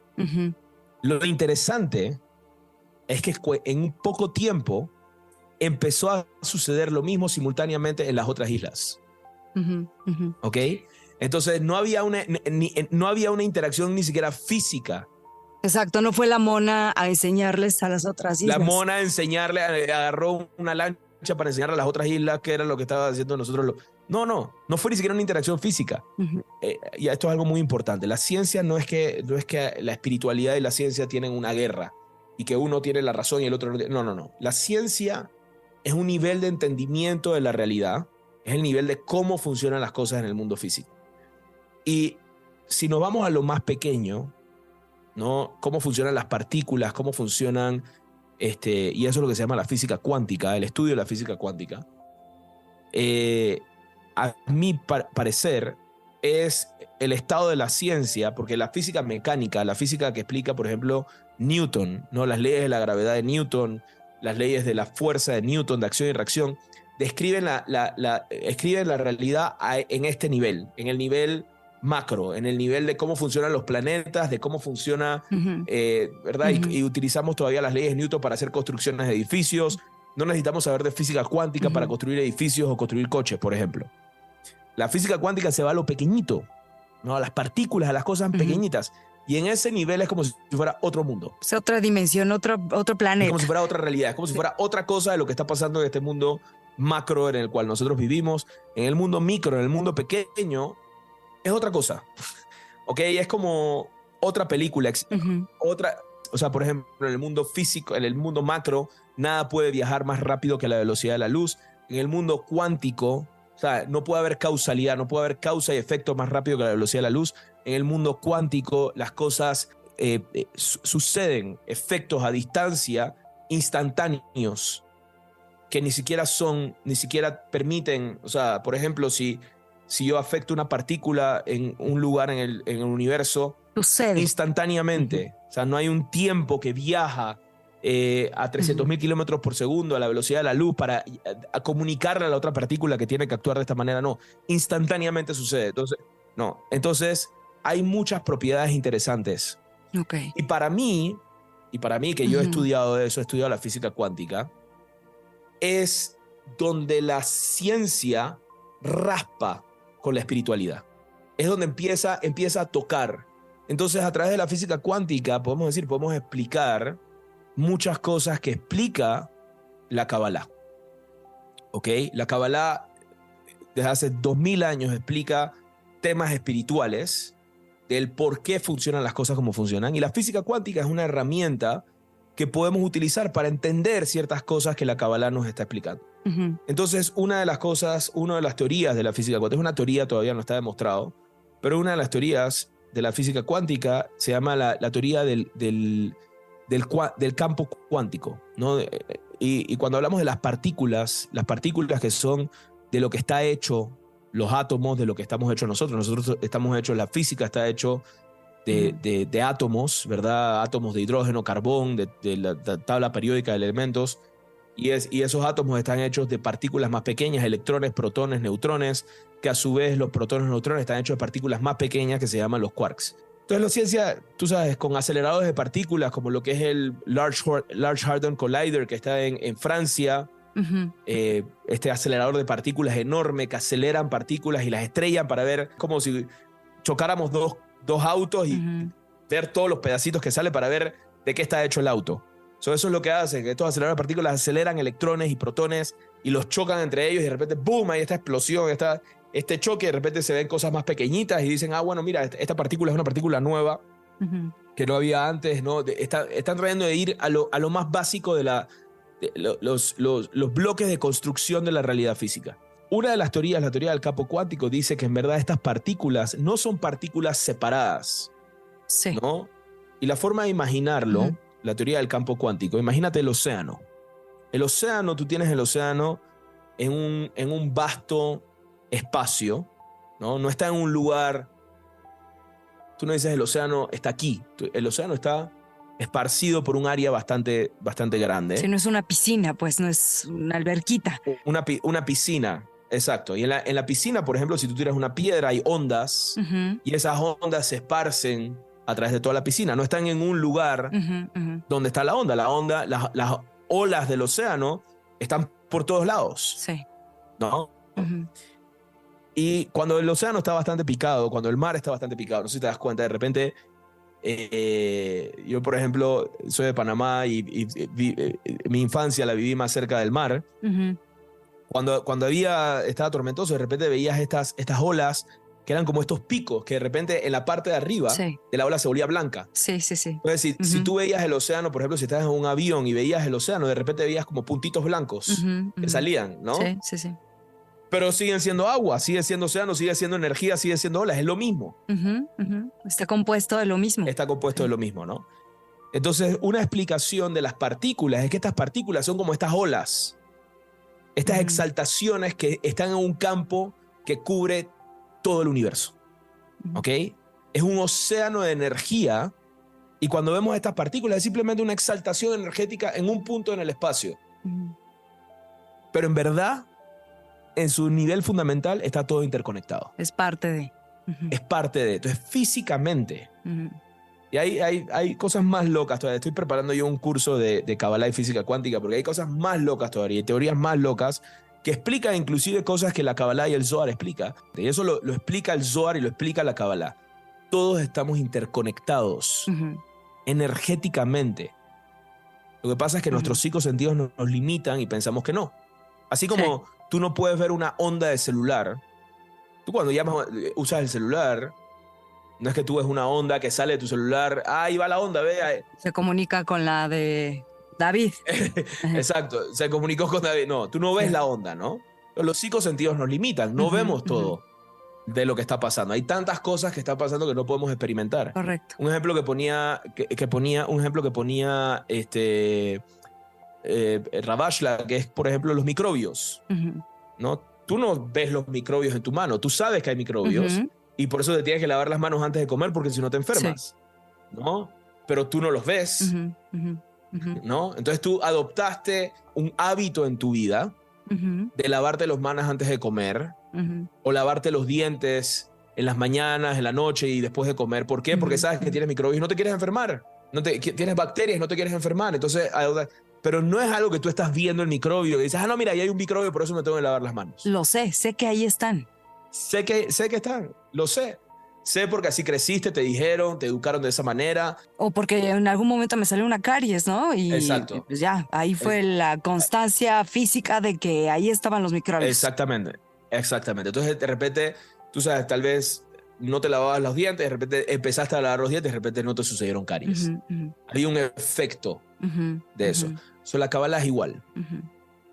Lo interesante es que en un poco tiempo empezó a suceder lo mismo simultáneamente en las otras islas. ¿Ok? Entonces no había una interacción ni siquiera física. Exacto, no fue la mona a enseñarles a las otras islas. La mona a enseñarle, agarró una lancha hecha para enseñar a las otras islas qué era lo que estaba haciendo nosotros. No fue ni siquiera una interacción física. Y esto es algo muy importante. La ciencia no es que la espiritualidad y la ciencia tienen una guerra y que uno tiene la razón y el otro no. No. La ciencia es un nivel de entendimiento de la realidad, es el nivel de cómo funcionan las cosas en el mundo físico. Y si nos vamos a lo más pequeño, ¿no? Cómo funcionan las partículas, cómo funcionan, y eso es lo que se llama la física cuántica, el estudio de la física cuántica. A mi parecer, es el estado de la ciencia, porque la física mecánica, la física que explica, por ejemplo, Newton, ¿no? Las leyes de la gravedad de Newton, las leyes de la fuerza de Newton, de acción y reacción, describen escriben la realidad en este nivel, en el nivel macro, en el nivel de cómo funcionan los planetas, de cómo funciona, ¿verdad? Y utilizamos todavía las leyes de Newton para hacer construcciones de edificios. No necesitamos saber de física cuántica para construir edificios o construir coches, por ejemplo. La física cuántica se va a lo pequeñito, ¿no? A las partículas, a las cosas pequeñitas. Y en ese nivel es como si fuera otro mundo. Es otra dimensión, otro planeta. Es como si fuera otra realidad, es como si fuera otra cosa de lo que está pasando en este mundo macro en el cual nosotros vivimos. En el mundo micro, en el mundo pequeño, es otra cosa. ¿Ok? Es como otra película. O sea, por ejemplo, en el mundo físico, en el mundo macro, nada puede viajar más rápido que la velocidad de la luz. En el mundo cuántico, o sea, no puede haber causalidad, no puede haber causa y efecto más rápido que la velocidad de la luz. En el mundo cuántico, las cosas suceden, efectos a distancia instantáneos que ni siquiera permiten, o sea, por ejemplo, si yo afecto una partícula en un lugar en el universo, sucede instantáneamente. O sea, no hay un tiempo que viaja a 300.000 kilómetros por segundo a la velocidad de la luz para comunicarle a la otra partícula que tiene que actuar de esta manera. No, instantáneamente sucede. Entonces hay muchas propiedades interesantes. Okay. Y para mí, que yo he estudiado eso, he estudiado la física cuántica, es donde la ciencia raspa con la espiritualidad. Es donde empieza a tocar. Entonces, a través de la física cuántica, podemos explicar muchas cosas que explica la Kabbalah. ¿Ok? La Kabbalah, desde hace 2000 años, explica temas espirituales del por qué funcionan las cosas como funcionan. Y la física cuántica es una herramienta que podemos utilizar para entender ciertas cosas que la Kabbalah nos está explicando. Entonces, una de las teorías de la física cuántica, es una teoría, todavía no está demostrado, pero una de las teorías de la física cuántica se llama la teoría del campo cuántico, ¿no? Y cuando hablamos de las partículas que son de lo que está hecho los átomos, de lo que estamos hechos nosotros estamos hechos, la física está hecho de átomos, ¿verdad? Átomos de hidrógeno, carbón, de la tabla periódica de elementos, y esos átomos están hechos de partículas más pequeñas, electrones, protones, neutrones, que a su vez los protones y neutrones están hechos de partículas más pequeñas que se llaman los quarks. Entonces la ciencia, tú sabes, con aceleradores de partículas como lo que es el Large Hadron Collider que está en Francia, este acelerador de partículas enorme que aceleran partículas y las estrellan para ver como si chocáramos dos autos y ver todos los pedacitos que salen para ver de qué está hecho el auto. Eso es lo que hace, que estos aceleradores de partículas aceleran electrones y protones y los chocan entre ellos y de repente, ¡boom!, hay esta explosión, este choque, de repente se ven cosas más pequeñitas y dicen, bueno, mira, esta partícula es una partícula nueva que no había antes, ¿no? Están tratando de ir a lo más básico de los bloques de construcción de la realidad física. Una de las teorías, la teoría del campo cuántico, dice que en verdad estas partículas no son partículas separadas, ¿no? Y la forma de imaginarlo, la teoría del campo cuántico, imagínate el océano. Tú tienes el océano en un vasto espacio, ¿no? No está en un lugar. Tú no dices el océano está aquí. El océano está esparcido por un área bastante grande. Si no es una piscina, pues no es una alberquita. Una piscina, exacto. Y en la piscina, por ejemplo, si tú tiras una piedra, hay ondas y esas ondas se esparcen a través de toda la piscina. No están en un lugar donde está la onda. Las olas del océano están por todos lados. Sí. ¿No? Y cuando el océano está bastante picado, cuando el mar está bastante picado, no sé si te das cuenta, de repente, yo por ejemplo soy de Panamá y mi infancia la viví más cerca del mar, Cuando estaba tormentoso, de repente veías estas olas que eran como estos picos, que de repente en la parte de arriba Sí. de la ola se volvía blanca. Sí. Entonces, si Ujú. tú veías el océano, por ejemplo, si estás en un avión y veías el océano, de repente veías como puntitos blancos Ujú, que ujú. salían, ¿no? Sí. Pero siguen siendo agua, sigue siendo océano, sigue siendo energía, sigue siendo olas, es lo mismo. Ujú. Está compuesto de lo mismo. Está compuesto de lo mismo, ¿no? Entonces, una explicación de las partículas es que estas partículas son como estas olas, estas Ujú. exaltaciones que están en un campo que cubre todo el universo, Ujú. ¿ok? Es un océano de energía y cuando vemos estas partículas es simplemente una exaltación energética en un punto en el espacio. Ujú. Pero en verdad, en su nivel fundamental, está todo interconectado. Es parte de. Ujú. Es parte de. Entonces, físicamente. Ujú. Y hay cosas más locas todavía. Estoy preparando yo un curso de Kabbalah y física cuántica porque hay cosas más locas todavía y teorías más locas que explican inclusive cosas que la Kabbalah y el Zohar explica. Y eso lo explica el Zohar y lo explica la Kabbalah. Todos estamos interconectados Ujú. energéticamente. Lo que pasa es que Ujú. nuestros cinco sentidos nos limitan y pensamos que no. Así como tú no puedes ver una onda de celular. Tú cuando usas el celular, no es que tú ves una onda que sale de tu celular. Ahí va la onda, ve. Se comunica con la de David. Ajá. Exacto, se comunicó con David. No, tú no ves Sí. la onda, ¿no? Los cinco sentidos nos limitan, no Ujú, vemos ujú. todo de lo que está pasando. Hay tantas cosas que están pasando que no podemos experimentar. Correcto. Un ejemplo que ponía Ravashla, que es, por ejemplo, los microbios, Ujú. ¿no? Tú no ves los microbios en tu mano, tú sabes que hay microbios Ujú. y por eso te tienes que lavar las manos antes de comer porque si no te enfermas, ¿no? Pero tú no los ves, Ujú. ¿no? Entonces tú adoptaste un hábito en tu vida Ujú. de lavarte las manos antes de comer Ujú. o lavarte los dientes en las mañanas, en la noche y después de comer. ¿Por qué? Porque Ujú. sabes que tienes microbios y no te quieres enfermar. Tienes bacterias y no te quieres enfermar. Entonces, pero no es algo que tú estás viendo el microbio y dices, no, mira, ahí hay un microbio, por eso me tengo que lavar las manos. Lo sé que ahí están. Sé que están, lo sé. Sé porque así creciste, te dijeron, te educaron de esa manera. O porque en algún momento me salió una caries, ¿no? Y Exacto. pues ya, ahí fue la constancia física de que ahí estaban los microbios. Exactamente. Entonces, de repente, tú sabes, tal vez no te lavabas los dientes, de repente empezaste a lavar los dientes, de repente no te sucedieron caries. Ujú. Hay un efecto Ujú. de eso. La Kabbalah es igual. Ujú.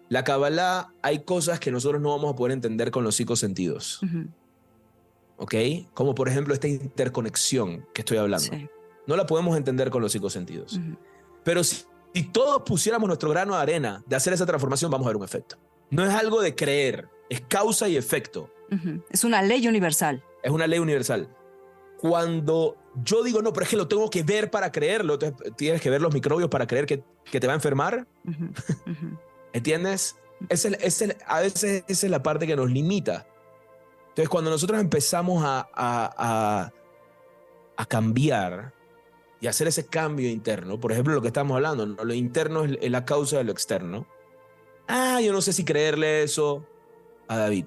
La Kabbalah, hay cosas que nosotros no vamos a poder entender con los cinco sentidos. Ujú. ¿Ok? Como por ejemplo esta interconexión que estoy hablando. Sí. No la podemos entender con los cinco sentidos. Ujú. Pero si todos pusiéramos nuestro grano de arena de hacer esa transformación, vamos a ver un efecto. No es algo de creer, es causa y efecto. Ujú. Es una ley universal. Es una ley universal. Cuando yo digo, no, pero es que lo tengo que ver para creerlo, entonces tienes que ver los microbios para creer que te va a enfermar. Ujú. Ujú. ¿Entiendes? A veces esa es la parte que nos limita. Entonces, cuando nosotros empezamos a cambiar y hacer ese cambio interno, por ejemplo, lo que estamos hablando, ¿no? Lo interno es la causa de lo externo. Yo no sé si creerle eso a David.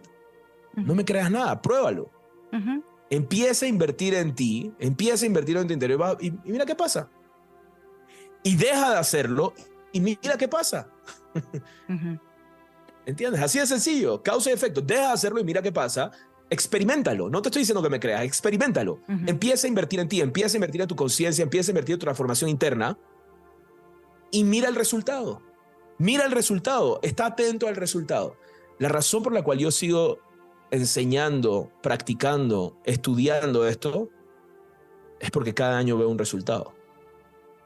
No me creas nada, pruébalo. Ujú. Empieza a invertir en ti, empieza a invertir en tu interior y mira qué pasa. Y deja de hacerlo y mira qué pasa. Ujú. ¿Entiendes? Así de sencillo, causa y efecto. Deja de hacerlo y mira qué pasa. Experiméntalo. No te estoy diciendo que me creas, experiméntalo. Ujú. Empieza a invertir en ti, empieza a invertir en tu conciencia, empieza a invertir en tu transformación interna y mira el resultado. Mira el resultado, está atento al resultado. La razón por la cual yo sigo enseñando, practicando, estudiando esto es porque cada año veo un resultado.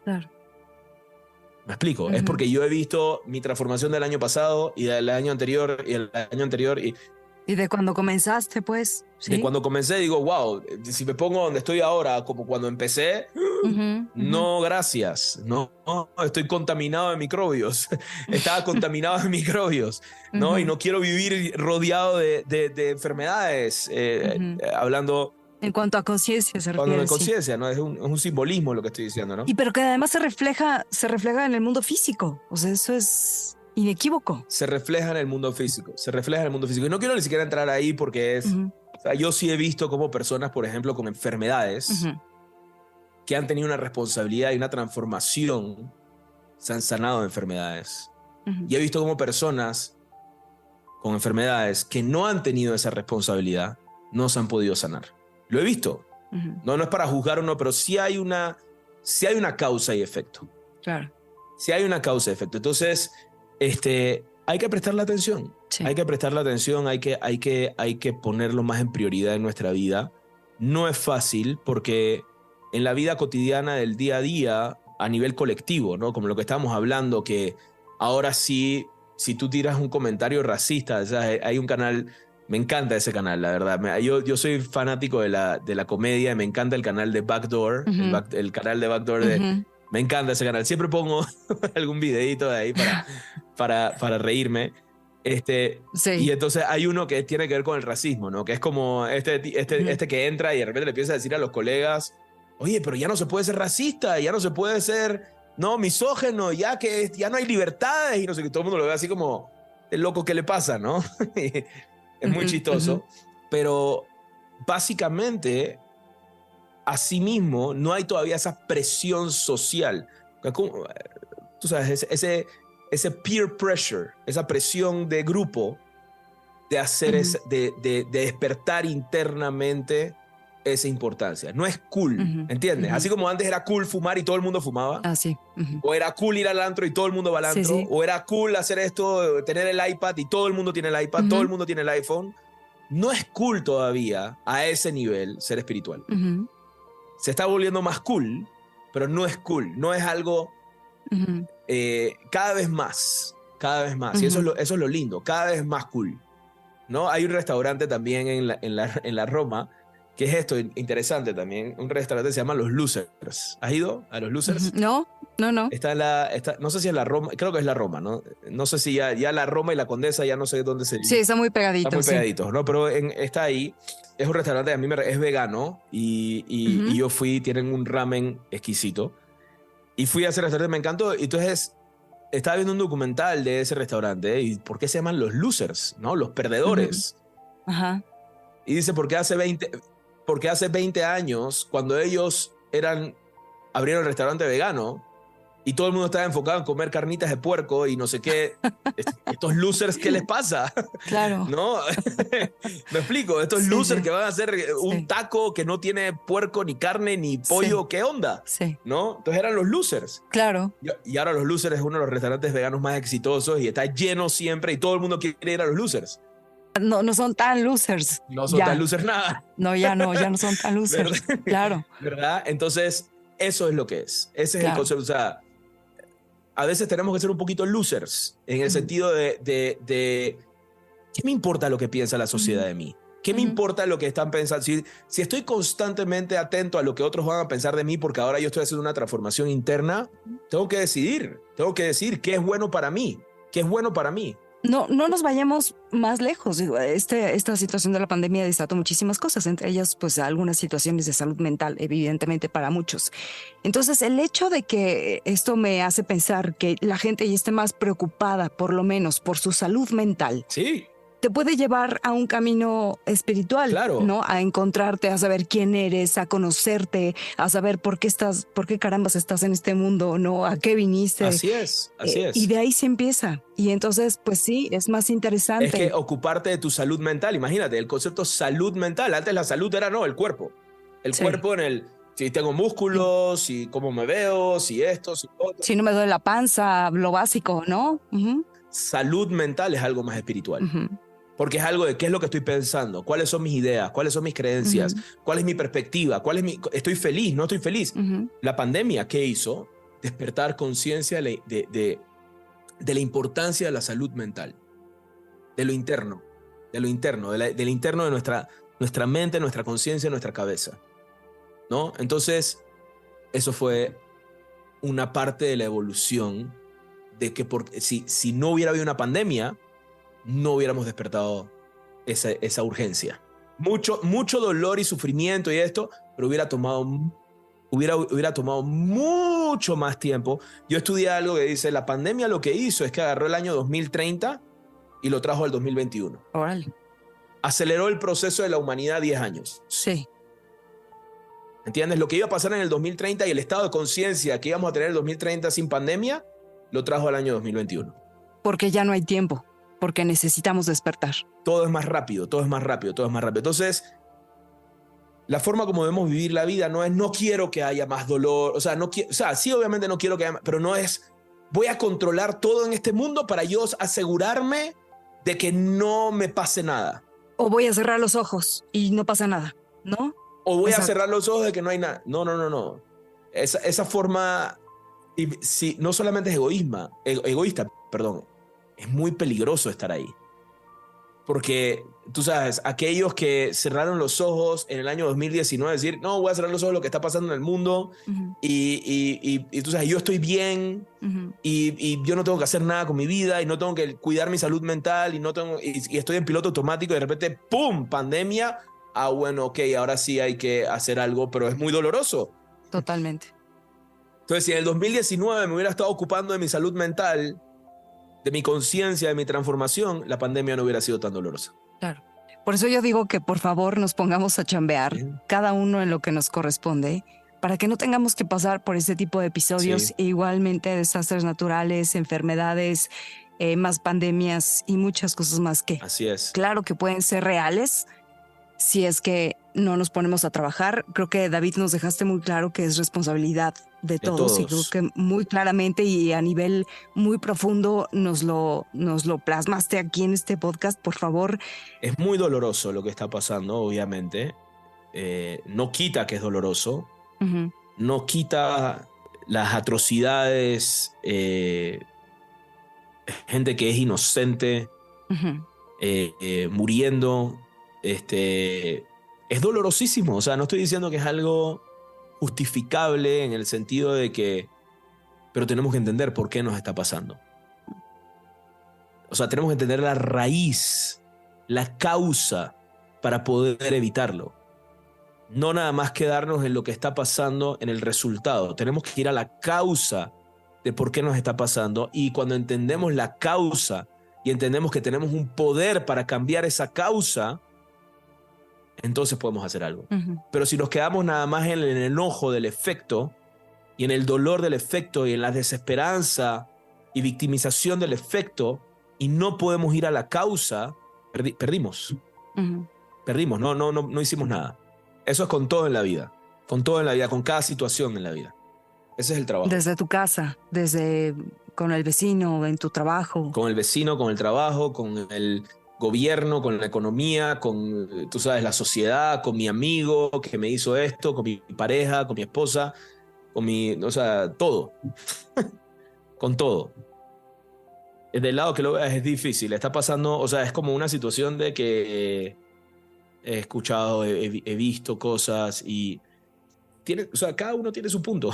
Claro. ¿Me explico? Ujú. Es porque yo he visto mi transformación del año pasado y del año anterior y el año anterior Y de cuando comenzaste, pues. ¿Sí? de cuando comencé digo, wow, si me pongo donde estoy ahora, como cuando empecé, Ujú. no, gracias. No, estoy contaminado de microbios. Estaba contaminado de microbios, ¿no? Ujú. Y no quiero vivir rodeado de enfermedades, Ujú. hablando En cuanto a conciencia se cuando refiere, de sí. conciencia, ¿no? Es un simbolismo lo que estoy diciendo, ¿no? Y pero que además se refleja en el mundo físico. O sea, eso es inequívoco. Se refleja en el mundo físico, se refleja en el mundo físico. Y no quiero ni siquiera entrar ahí porque es... Ujú. O sea, yo sí he visto como personas, por ejemplo, con enfermedades, Ujú. que han tenido una responsabilidad y una transformación, se han sanado de enfermedades. Ujú. Y he visto como personas con enfermedades que no han tenido esa responsabilidad, no se han podido sanar. Lo he visto. No es para juzgar o no, pero sí hay una causa y efecto. Claro. Sí hay una causa y efecto. Entonces, hay que prestarle atención. Sí. Hay que prestarle atención, hay que ponerlo más en prioridad en nuestra vida. No es fácil porque en la vida cotidiana del día a día, a nivel colectivo, ¿no? Como lo que estábamos hablando, que ahora sí, si tú tiras un comentario racista, o sea, hay un canal, me encanta ese canal, la verdad. Yo soy fanático de la comedia, me encanta el canal de Backdoor, el canal de Backdoor me encanta ese canal. Siempre pongo algún videito de ahí para reírme. Sí. Y entonces hay uno que tiene que ver con el racismo, ¿no? Que es como este que entra y de repente le empieza a decir a los colegas, oye, pero ya no se puede ser racista, ya no se puede ser, no, misógeno, ya que ya no hay libertades, y no sé, que todo el mundo lo ve así como el loco que le pasa, ¿no? Es muy chistoso, pero básicamente, asimismo, no hay todavía esa presión social. Tú sabes, ese peer pressure, esa presión de grupo de hacer de despertar internamente esa importancia. No es cool, ¿entiendes? Así como antes era cool fumar y todo el mundo fumaba. Ah, sí. O era cool ir al antro y todo el mundo va al antro. Sí. O era cool hacer esto, tener el iPad y todo el mundo tiene el iPad, todo el mundo tiene el iPhone. No es cool todavía a ese nivel ser espiritual. Se está volviendo más cool, pero no es cool. No es algo... cada vez más. Y eso es lo lindo, cada vez más cool, ¿no? Hay un restaurante también en la Roma, que es esto, interesante también, un restaurante que se llama Los Losers. ¿Has ido a Los Losers? No. No sé si es la Roma, creo que es la Roma, ¿no? No sé si ya la Roma y la Condesa ya no sé dónde se... Sí, están muy pegaditos. Están muy pegaditos, ¿no? Pero está ahí, es un restaurante, a mí es vegano y yo fui, tienen un ramen exquisito. Y fui a ese restaurante, me encantó. Y entonces estaba viendo un documental de ese restaurante, y por qué se llaman los losers, ¿no? Los perdedores. Ajá. Y dice, porque hace 20 años, cuando ellos abrieron el restaurante vegano y todo el mundo estaba enfocado en comer carnitas de puerco y no sé qué, estos losers, ¿qué les pasa? Claro. ¿No? Me explico, estos losers que van a hacer un taco que no tiene puerco, ni carne, ni pollo, ¿qué onda? Sí. ¿No? Entonces eran los losers. Claro. Y ahora Los Losers es uno de los restaurantes veganos más exitosos y está lleno siempre y todo el mundo quiere ir a Los Losers. No son tan losers. No son tan losers nada. No, ya no son tan losers. ¿Verdad? Claro. ¿Verdad? Entonces, eso es lo que es. Ese es el concepto. O sea, a veces tenemos que ser un poquito losers en el sentido de ¿qué me importa lo que piensa la sociedad de mí? ¿Qué me importa lo que están pensando? Si estoy constantemente atento a lo que otros van a pensar de mí, porque ahora yo estoy haciendo una transformación interna, tengo que decidir qué es bueno para mí, qué es bueno para mí. No nos vayamos más lejos. Esta situación de la pandemia desató muchísimas cosas, entre ellas pues algunas situaciones de salud mental, evidentemente para muchos. Entonces el hecho de que esto me hace pensar que la gente ya esté más preocupada, por lo menos por su salud mental, sí, te puede llevar a un camino espiritual, claro, ¿no? A encontrarte, a saber quién eres, a conocerte, a saber por qué carambas estás en este mundo, ¿no? A qué viniste. Así es. Y de ahí se empieza. Y entonces, pues sí, es más interesante. Es que ocuparte de tu salud mental, imagínate, el concepto salud mental. Antes la salud era el cuerpo. El cuerpo si tengo músculos, si cómo me veo, si esto, si otro. Si no me duele la panza, lo básico, ¿no? Salud mental es algo más espiritual. Porque es algo de qué es lo que estoy pensando, cuáles son mis ideas, cuáles son mis creencias, cuál es mi perspectiva, estoy feliz, no estoy feliz. La pandemia, ¿qué hizo? Despertar conciencia de la importancia de la salud mental, de lo interno, del interno de nuestra mente, nuestra conciencia, nuestra cabeza, ¿no? Entonces, eso fue una parte de la evolución de que si no hubiera habido una pandemia, no hubiéramos despertado esa urgencia. Mucho dolor y sufrimiento y esto, pero hubiera tomado mucho más tiempo. Yo estudié algo que dice, la pandemia lo que hizo es que agarró el año 2030 y lo trajo al 2021. Órale. Aceleró el proceso de la humanidad 10 años. Sí. ¿Entiendes? Lo que iba a pasar en el 2030 y el estado de conciencia que íbamos a tener en el 2030 sin pandemia, lo trajo al año 2021. Porque ya no hay tiempo. porque necesitamos despertar. Todo es más rápido, todo es más rápido, todo es más rápido. Entonces, la forma como debemos vivir la vida no es no quiero que haya más dolor, o sea, sí, obviamente no quiero que haya más, pero no es voy a controlar todo en este mundo para yo asegurarme de que no me pase nada. O voy a cerrar los ojos y no pasa nada, ¿no? O voy Exacto. a cerrar los ojos de que no hay nada. No. Esa forma, sí, no solamente es egoísta, perdón, es muy peligroso estar ahí. Porque, tú sabes, aquellos que cerraron los ojos en el año 2019, decir, no, voy a cerrar los ojos de lo que está pasando en el mundo, Uh-huh. y tú sabes, yo estoy bien, Uh-huh. y yo no tengo que hacer nada con mi vida, y no tengo que cuidar mi salud mental, y estoy en piloto automático, y de repente, ¡pum!, pandemia. Bueno, ok, ahora sí hay que hacer algo, pero es muy doloroso. Totalmente. Entonces, si en el 2019 me hubiera estado ocupando de mi salud mental, de mi conciencia, de mi transformación, la pandemia no hubiera sido tan dolorosa. Claro. Por eso yo digo que por favor nos pongamos a chambear, Bien. cada uno en lo que nos corresponde, para que no tengamos que pasar por este tipo de episodios, Sí. e igualmente desastres naturales, enfermedades, más pandemias y muchas cosas más que, Así es. claro que pueden ser reales si es que no nos ponemos a trabajar. Creo que, David, nos dejaste muy claro que es responsabilidad de todos, y creo todos. que muy claramente y a nivel muy profundo nos lo plasmaste aquí en este podcast. Por favor, Es muy doloroso lo que está pasando, obviamente. No quita que es doloroso. uh-huh, No quita las atrocidades. Gente que es inocente, uh-huh, muriendo. Es dolorosísimo. O sea, no estoy diciendo que es algo justificable en el sentido de que, pero tenemos que entender por qué nos está pasando. O sea, tenemos que entender la raíz, la causa para poder evitarlo. No nada más quedarnos en lo que está pasando, en el resultado. Tenemos que ir a la causa de por qué nos está pasando, y cuando entendemos la causa y entendemos que tenemos un poder para cambiar esa causa, entonces podemos hacer algo. uh-huh. Pero si nos quedamos nada más en el enojo del efecto y en el dolor del efecto y en la desesperanza y victimización del efecto, y no podemos ir a la causa, perdimos. Uh-huh. Perdimos, no hicimos nada. Eso es con todo en la vida, con todo en la vida, con cada situación en la vida. Ese es el trabajo. Desde tu casa, desde con el vecino, en tu trabajo. Con el vecino, con el trabajo, con el gobierno, con la economía, con, tú sabes, la sociedad, con mi amigo que me hizo esto, con mi pareja, con mi esposa, o sea, todo. Con todo. Del lado que lo veas es difícil. Está pasando, o sea, es como una situación de que he escuchado, he visto cosas y o sea, cada uno tiene su punto.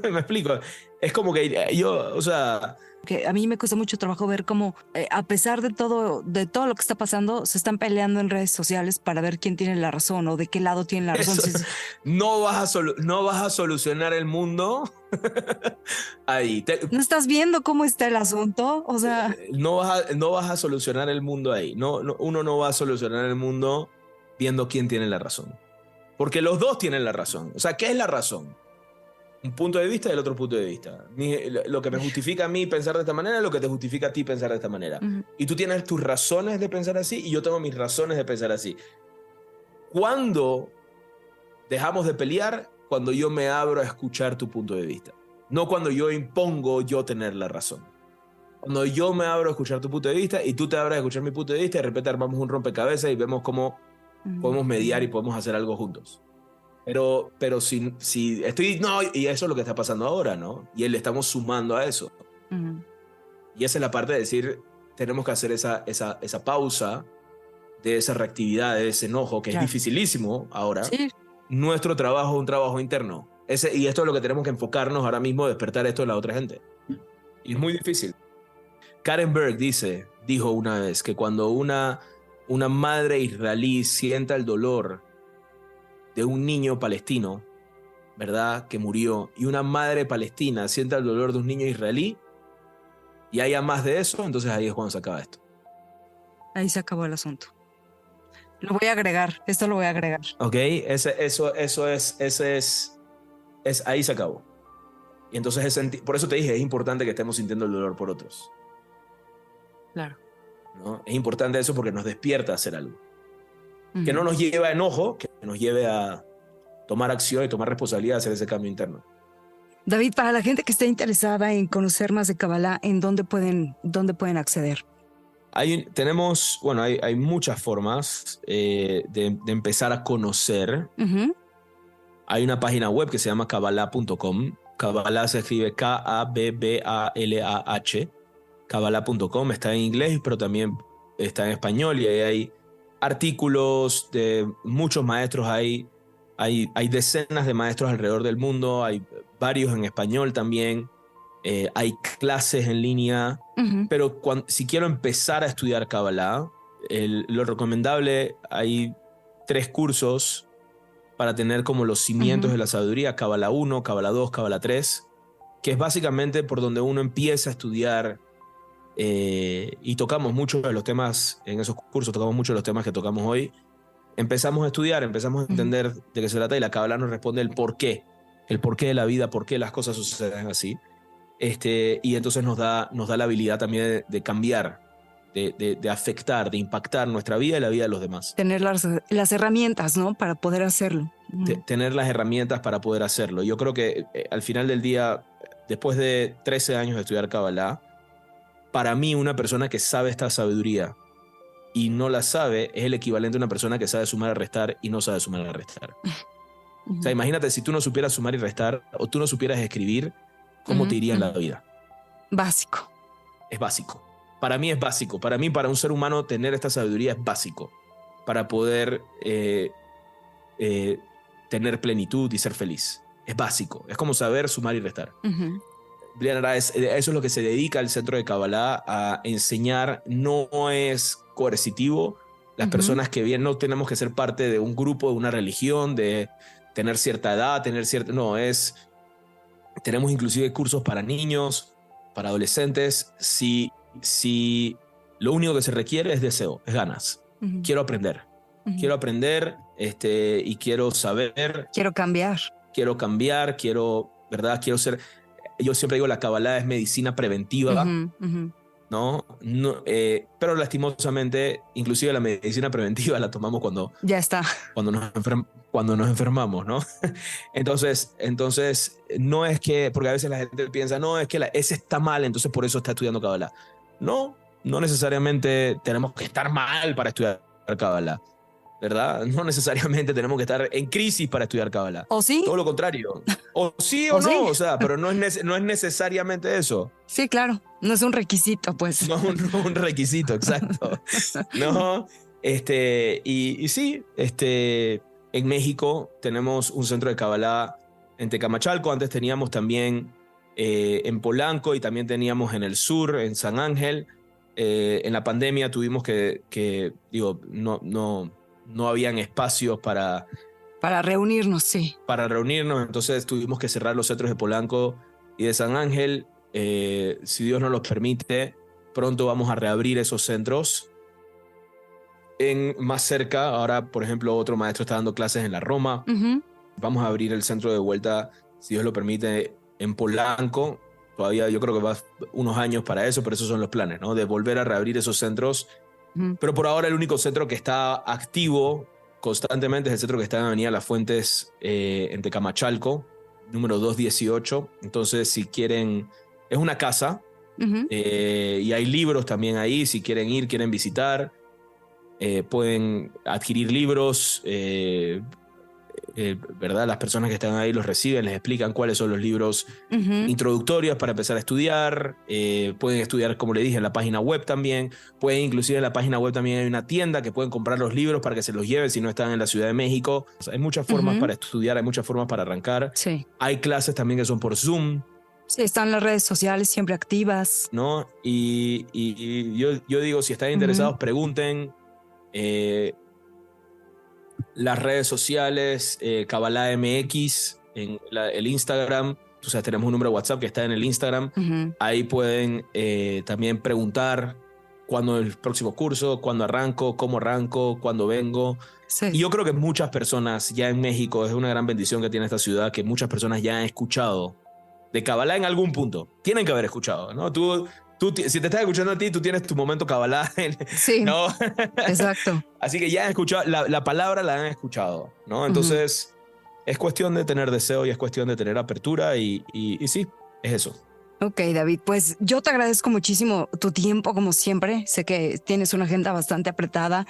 Me explico. Es como que yo, o sea, Que a mí me cuesta mucho trabajo ver cómo, a pesar de todo lo que está pasando, se están peleando en redes sociales para ver quién tiene la razón o de qué lado tiene la razón. eso, Sí, no vas a solucionar el mundo ahí. ¿no estás viendo cómo está el asunto? O sea, No vas a solucionar el mundo ahí. Uno no va a solucionar el mundo viendo quién tiene la razón. Porque los dos tienen la razón. O sea, ¿qué es la razón? Un punto de vista y el otro punto de vista. Lo que me justifica a mí pensar de esta manera es lo que te justifica a ti pensar de esta manera. uh-huh, Y tú tienes tus razones de pensar así y yo tengo mis razones de pensar así. ¿Cuándo dejamos de pelear? Cuando yo me abro a escuchar tu punto de vista. No cuando yo impongo yo tener la razón. Cuando yo me abro a escuchar tu punto de vista y tú te abres a escuchar mi punto de vista, y de repente armamos un rompecabezas y vemos cómo uh-huh, podemos mediar y podemos hacer algo juntos. Pero si estoy... No, y eso es lo que está pasando ahora, ¿no? Y le estamos sumando a eso. uh-huh. Y esa es la parte de decir, tenemos que hacer esa pausa de esa reactividad, de ese enojo, que Claro. es dificilísimo ahora. Sí, Nuestro trabajo es un trabajo interno. Y esto es lo que tenemos que enfocarnos ahora mismo, despertar esto en la otra gente. Y es muy difícil. Karen Berg dijo una vez que cuando una madre israelí sienta el dolor de un niño palestino, ¿verdad?, que murió, y una madre palestina sienta el dolor de un niño israelí, y haya más de eso, entonces ahí es cuando se acaba esto. ahí se acabó el asunto. Lo voy a agregar, esto lo voy a agregar. ¿Ok? Ahí se acabó. Y entonces por eso te dije, es importante que estemos sintiendo el dolor por otros. Claro. ¿no? Es importante eso porque nos despierta a hacer algo. Ujú. Que no nos lleve a enojo, que nos lleve a tomar acción y tomar responsabilidad de hacer ese cambio interno. David, para la gente que esté interesada en conocer más de Kabbalah, ¿en dónde pueden acceder? Hay muchas formas de empezar a conocer. Ujú. Hay una página web que se llama Kabbalah.com. Kabbalah se escribe Kabbalah. Kabbalah.com está en inglés, pero también está en español, y ahí hay artículos de muchos maestros. Hay decenas de maestros alrededor del mundo, hay varios en español también. Hay clases en línea. Ujú. Pero si quiero empezar a estudiar Kabbalah, lo recomendable, hay 3 cursos para tener como los cimientos de la sabiduría: Kabbalah 1, Kabbalah 2, Kabbalah 3, que es básicamente por donde uno empieza a estudiar, y tocamos muchos de los temas en esos cursos, tocamos muchos de los temas que tocamos hoy. Empezamos a estudiar, empezamos a entender de qué se trata, y la Kabbalah nos responde el porqué de la vida, por qué las cosas suceden así. Y entonces nos da la habilidad también de cambiar, de afectar, de impactar nuestra vida y la vida de los demás. Tener las herramientas, ¿no? Para poder hacerlo. Tener las herramientas para poder hacerlo. Yo creo que al final del día, después de 13 años de estudiar Kabbalah, para mí una persona que sabe esta sabiduría y no la sabe es el equivalente a una persona que sabe sumar y restar y no sabe sumar y restar. O sea, imagínate si tú no supieras sumar y restar, o tú no supieras escribir, ¿cómo te iría en la vida? Básico. Es básico. Para mí es básico. Para mí, para un ser humano, tener esta sabiduría es básico para poder tener plenitud y ser feliz. Es básico. Es como saber sumar y restar. Uh-huh. Eso es lo que se dedica el Centro de Kabbalah a enseñar. No es coercitivo. Las personas que vienen, no tenemos que ser parte de un grupo, de una religión, de tener cierta edad, No, tenemos inclusive cursos para niños, para adolescentes. Si lo único que se requiere es deseo, es ganas. Quiero aprender. Quiero aprender, y quiero saber. Quiero cambiar. ¿Verdad? Quiero ser. Yo siempre digo, la Kabbalah es medicina preventiva, ¿no? Pero lastimosamente, inclusive la medicina preventiva la tomamos cuando nos enfermamos, ¿no? Entonces, no es que, porque a veces la gente piensa, no, es que ese está mal, entonces por eso está estudiando Kabbalah. No necesariamente tenemos que estar mal para estudiar Kabbalah, ¿verdad? No necesariamente tenemos que estar en crisis para estudiar Kabbalah. ¿O sí? Todo lo contrario. O sí o no, sí. O sea, pero no es necesariamente eso. Sí, claro. No es un requisito, pues. No un requisito, exacto. No, y sí, en México tenemos un centro de Kabbalah en Tecamachalco. Antes teníamos también en Polanco, y también teníamos en el sur, en San Ángel. En la pandemia tuvimos no habían espacios para reunirnos, sí. Para reunirnos, entonces tuvimos que cerrar los centros de Polanco y de San Ángel. Si Dios nos lo permite, pronto vamos a reabrir esos centros más cerca. Ahora, por ejemplo, otro maestro está dando clases en la Roma. Vamos a abrir el centro de vuelta, si Dios lo permite, en Polanco. Todavía yo creo que va unos años para eso, pero esos son los planes, ¿no? De volver a reabrir esos centros. Pero por ahora el único centro que está activo constantemente es el centro que está en Avenida Las Fuentes, en Tecamachalco, número 218. Entonces, si quieren, es una casa, y hay libros también ahí. Si quieren visitar, pueden adquirir libros, ¿verdad? Las personas que están ahí los reciben, les explican cuáles son los libros introductorios para empezar a estudiar. Pueden estudiar, como le dije, en la página web también. Pueden, inclusive en la página web también hay una tienda que pueden comprar los libros para que se los lleven si no están en la Ciudad de México. O sea, hay muchas formas para estudiar, hay muchas formas para arrancar. Sí. Hay clases también que son por Zoom. Sí, están las redes sociales siempre activas, ¿no? Y yo digo, si están interesados, pregunten. Las redes sociales, Kabbalah MX, en el Instagram. O sea, tenemos un número de WhatsApp que está en el Instagram. Ahí pueden también preguntar cuándo es el próximo curso, cuándo arranco, cómo arranco, cuándo vengo. Sí. Y yo creo que muchas personas ya en México, es una gran bendición que tiene esta ciudad, que muchas personas ya han escuchado de Kabbalah en algún punto. Tienen que haber escuchado, ¿no? Tú Si te estás escuchando a ti, tú tienes tu momento Kabbalah. Sí, ¿no? exacto. Así que ya han escuchado, la palabra la han escuchado, ¿no? Entonces, es cuestión de tener deseo y es cuestión de tener apertura y sí, es eso. Ok, David, pues yo te agradezco muchísimo tu tiempo, como siempre. Sé que tienes una agenda bastante apretada.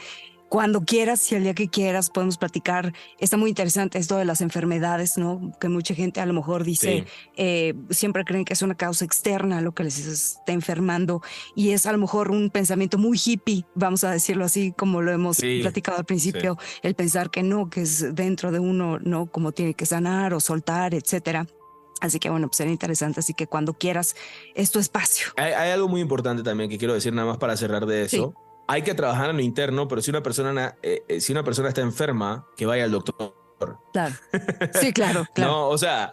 Cuando quieras y el día que quieras podemos platicar. Está muy interesante esto de las enfermedades, ¿no? Que mucha gente a lo mejor dice, siempre creen que es una causa externa lo que les está enfermando y es a lo mejor un pensamiento muy hippie, vamos a decirlo así, como lo hemos platicado al principio, el pensar que no, que es dentro de uno, ¿no? Como tiene que sanar o soltar, etcétera. Así que bueno, pues sería interesante. Así que cuando quieras, es tu espacio. Hay algo muy importante también que quiero decir nada más para cerrar de eso. Sí. Hay que trabajar en lo interno, pero si una persona está enferma, que vaya al doctor. Claro. Sí, claro. No, o sea,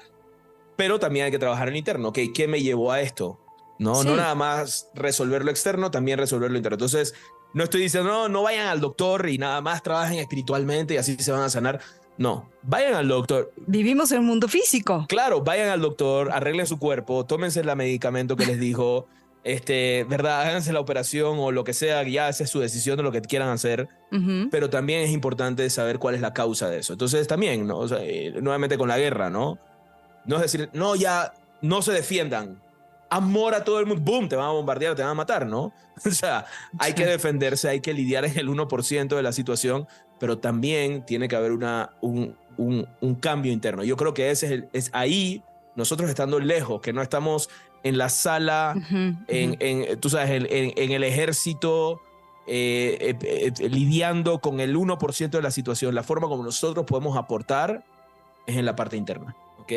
pero también hay que trabajar en lo interno. Okay, ¿qué me llevó a esto? No, no nada más resolver lo externo, también resolver lo interno. Entonces, no estoy diciendo, no vayan al doctor y nada más trabajen espiritualmente y así se van a sanar. No, vayan al doctor. Vivimos en un mundo físico. Claro, vayan al doctor, arreglen su cuerpo, tómense el medicamento que les dijo, ¿verdad? Háganse la operación o lo que sea, ya esa es su decisión de lo que quieran hacer, pero también es importante saber cuál es la causa de eso. Entonces también, ¿no? O sea, nuevamente con la guerra, ¿no? No es decir, no, ya no se defiendan, amor a todo el mundo, ¡boom!, te van a bombardear, te van a matar, ¿no? O sea, hay que defenderse, hay que lidiar en el 1% de la situación, pero también tiene que haber un cambio interno. Yo creo que ese es ahí, nosotros estando lejos, que no estamos en la sala, tú sabes, en el ejército, lidiando con el 1% de la situación. La forma como nosotros podemos aportar es en la parte interna, ¿ok?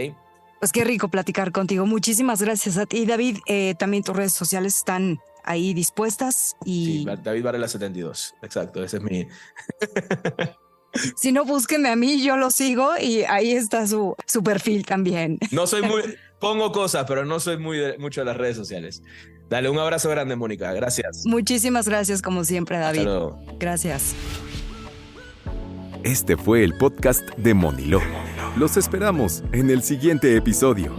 Pues qué rico platicar contigo. Muchísimas gracias a ti, David. También tus redes sociales están ahí dispuestas. Y... Sí, David Varela 72. Exacto, ese es mi... Si no, búsquenme a mí, yo lo sigo y ahí está su perfil también. No soy muy... Pongo cosas, pero no soy mucho de las redes sociales. Dale, un abrazo grande, Mónica. Gracias. Muchísimas gracias, como siempre, David. Hasta luego. Gracias. Este fue el podcast de Moniló. Los esperamos en el siguiente episodio.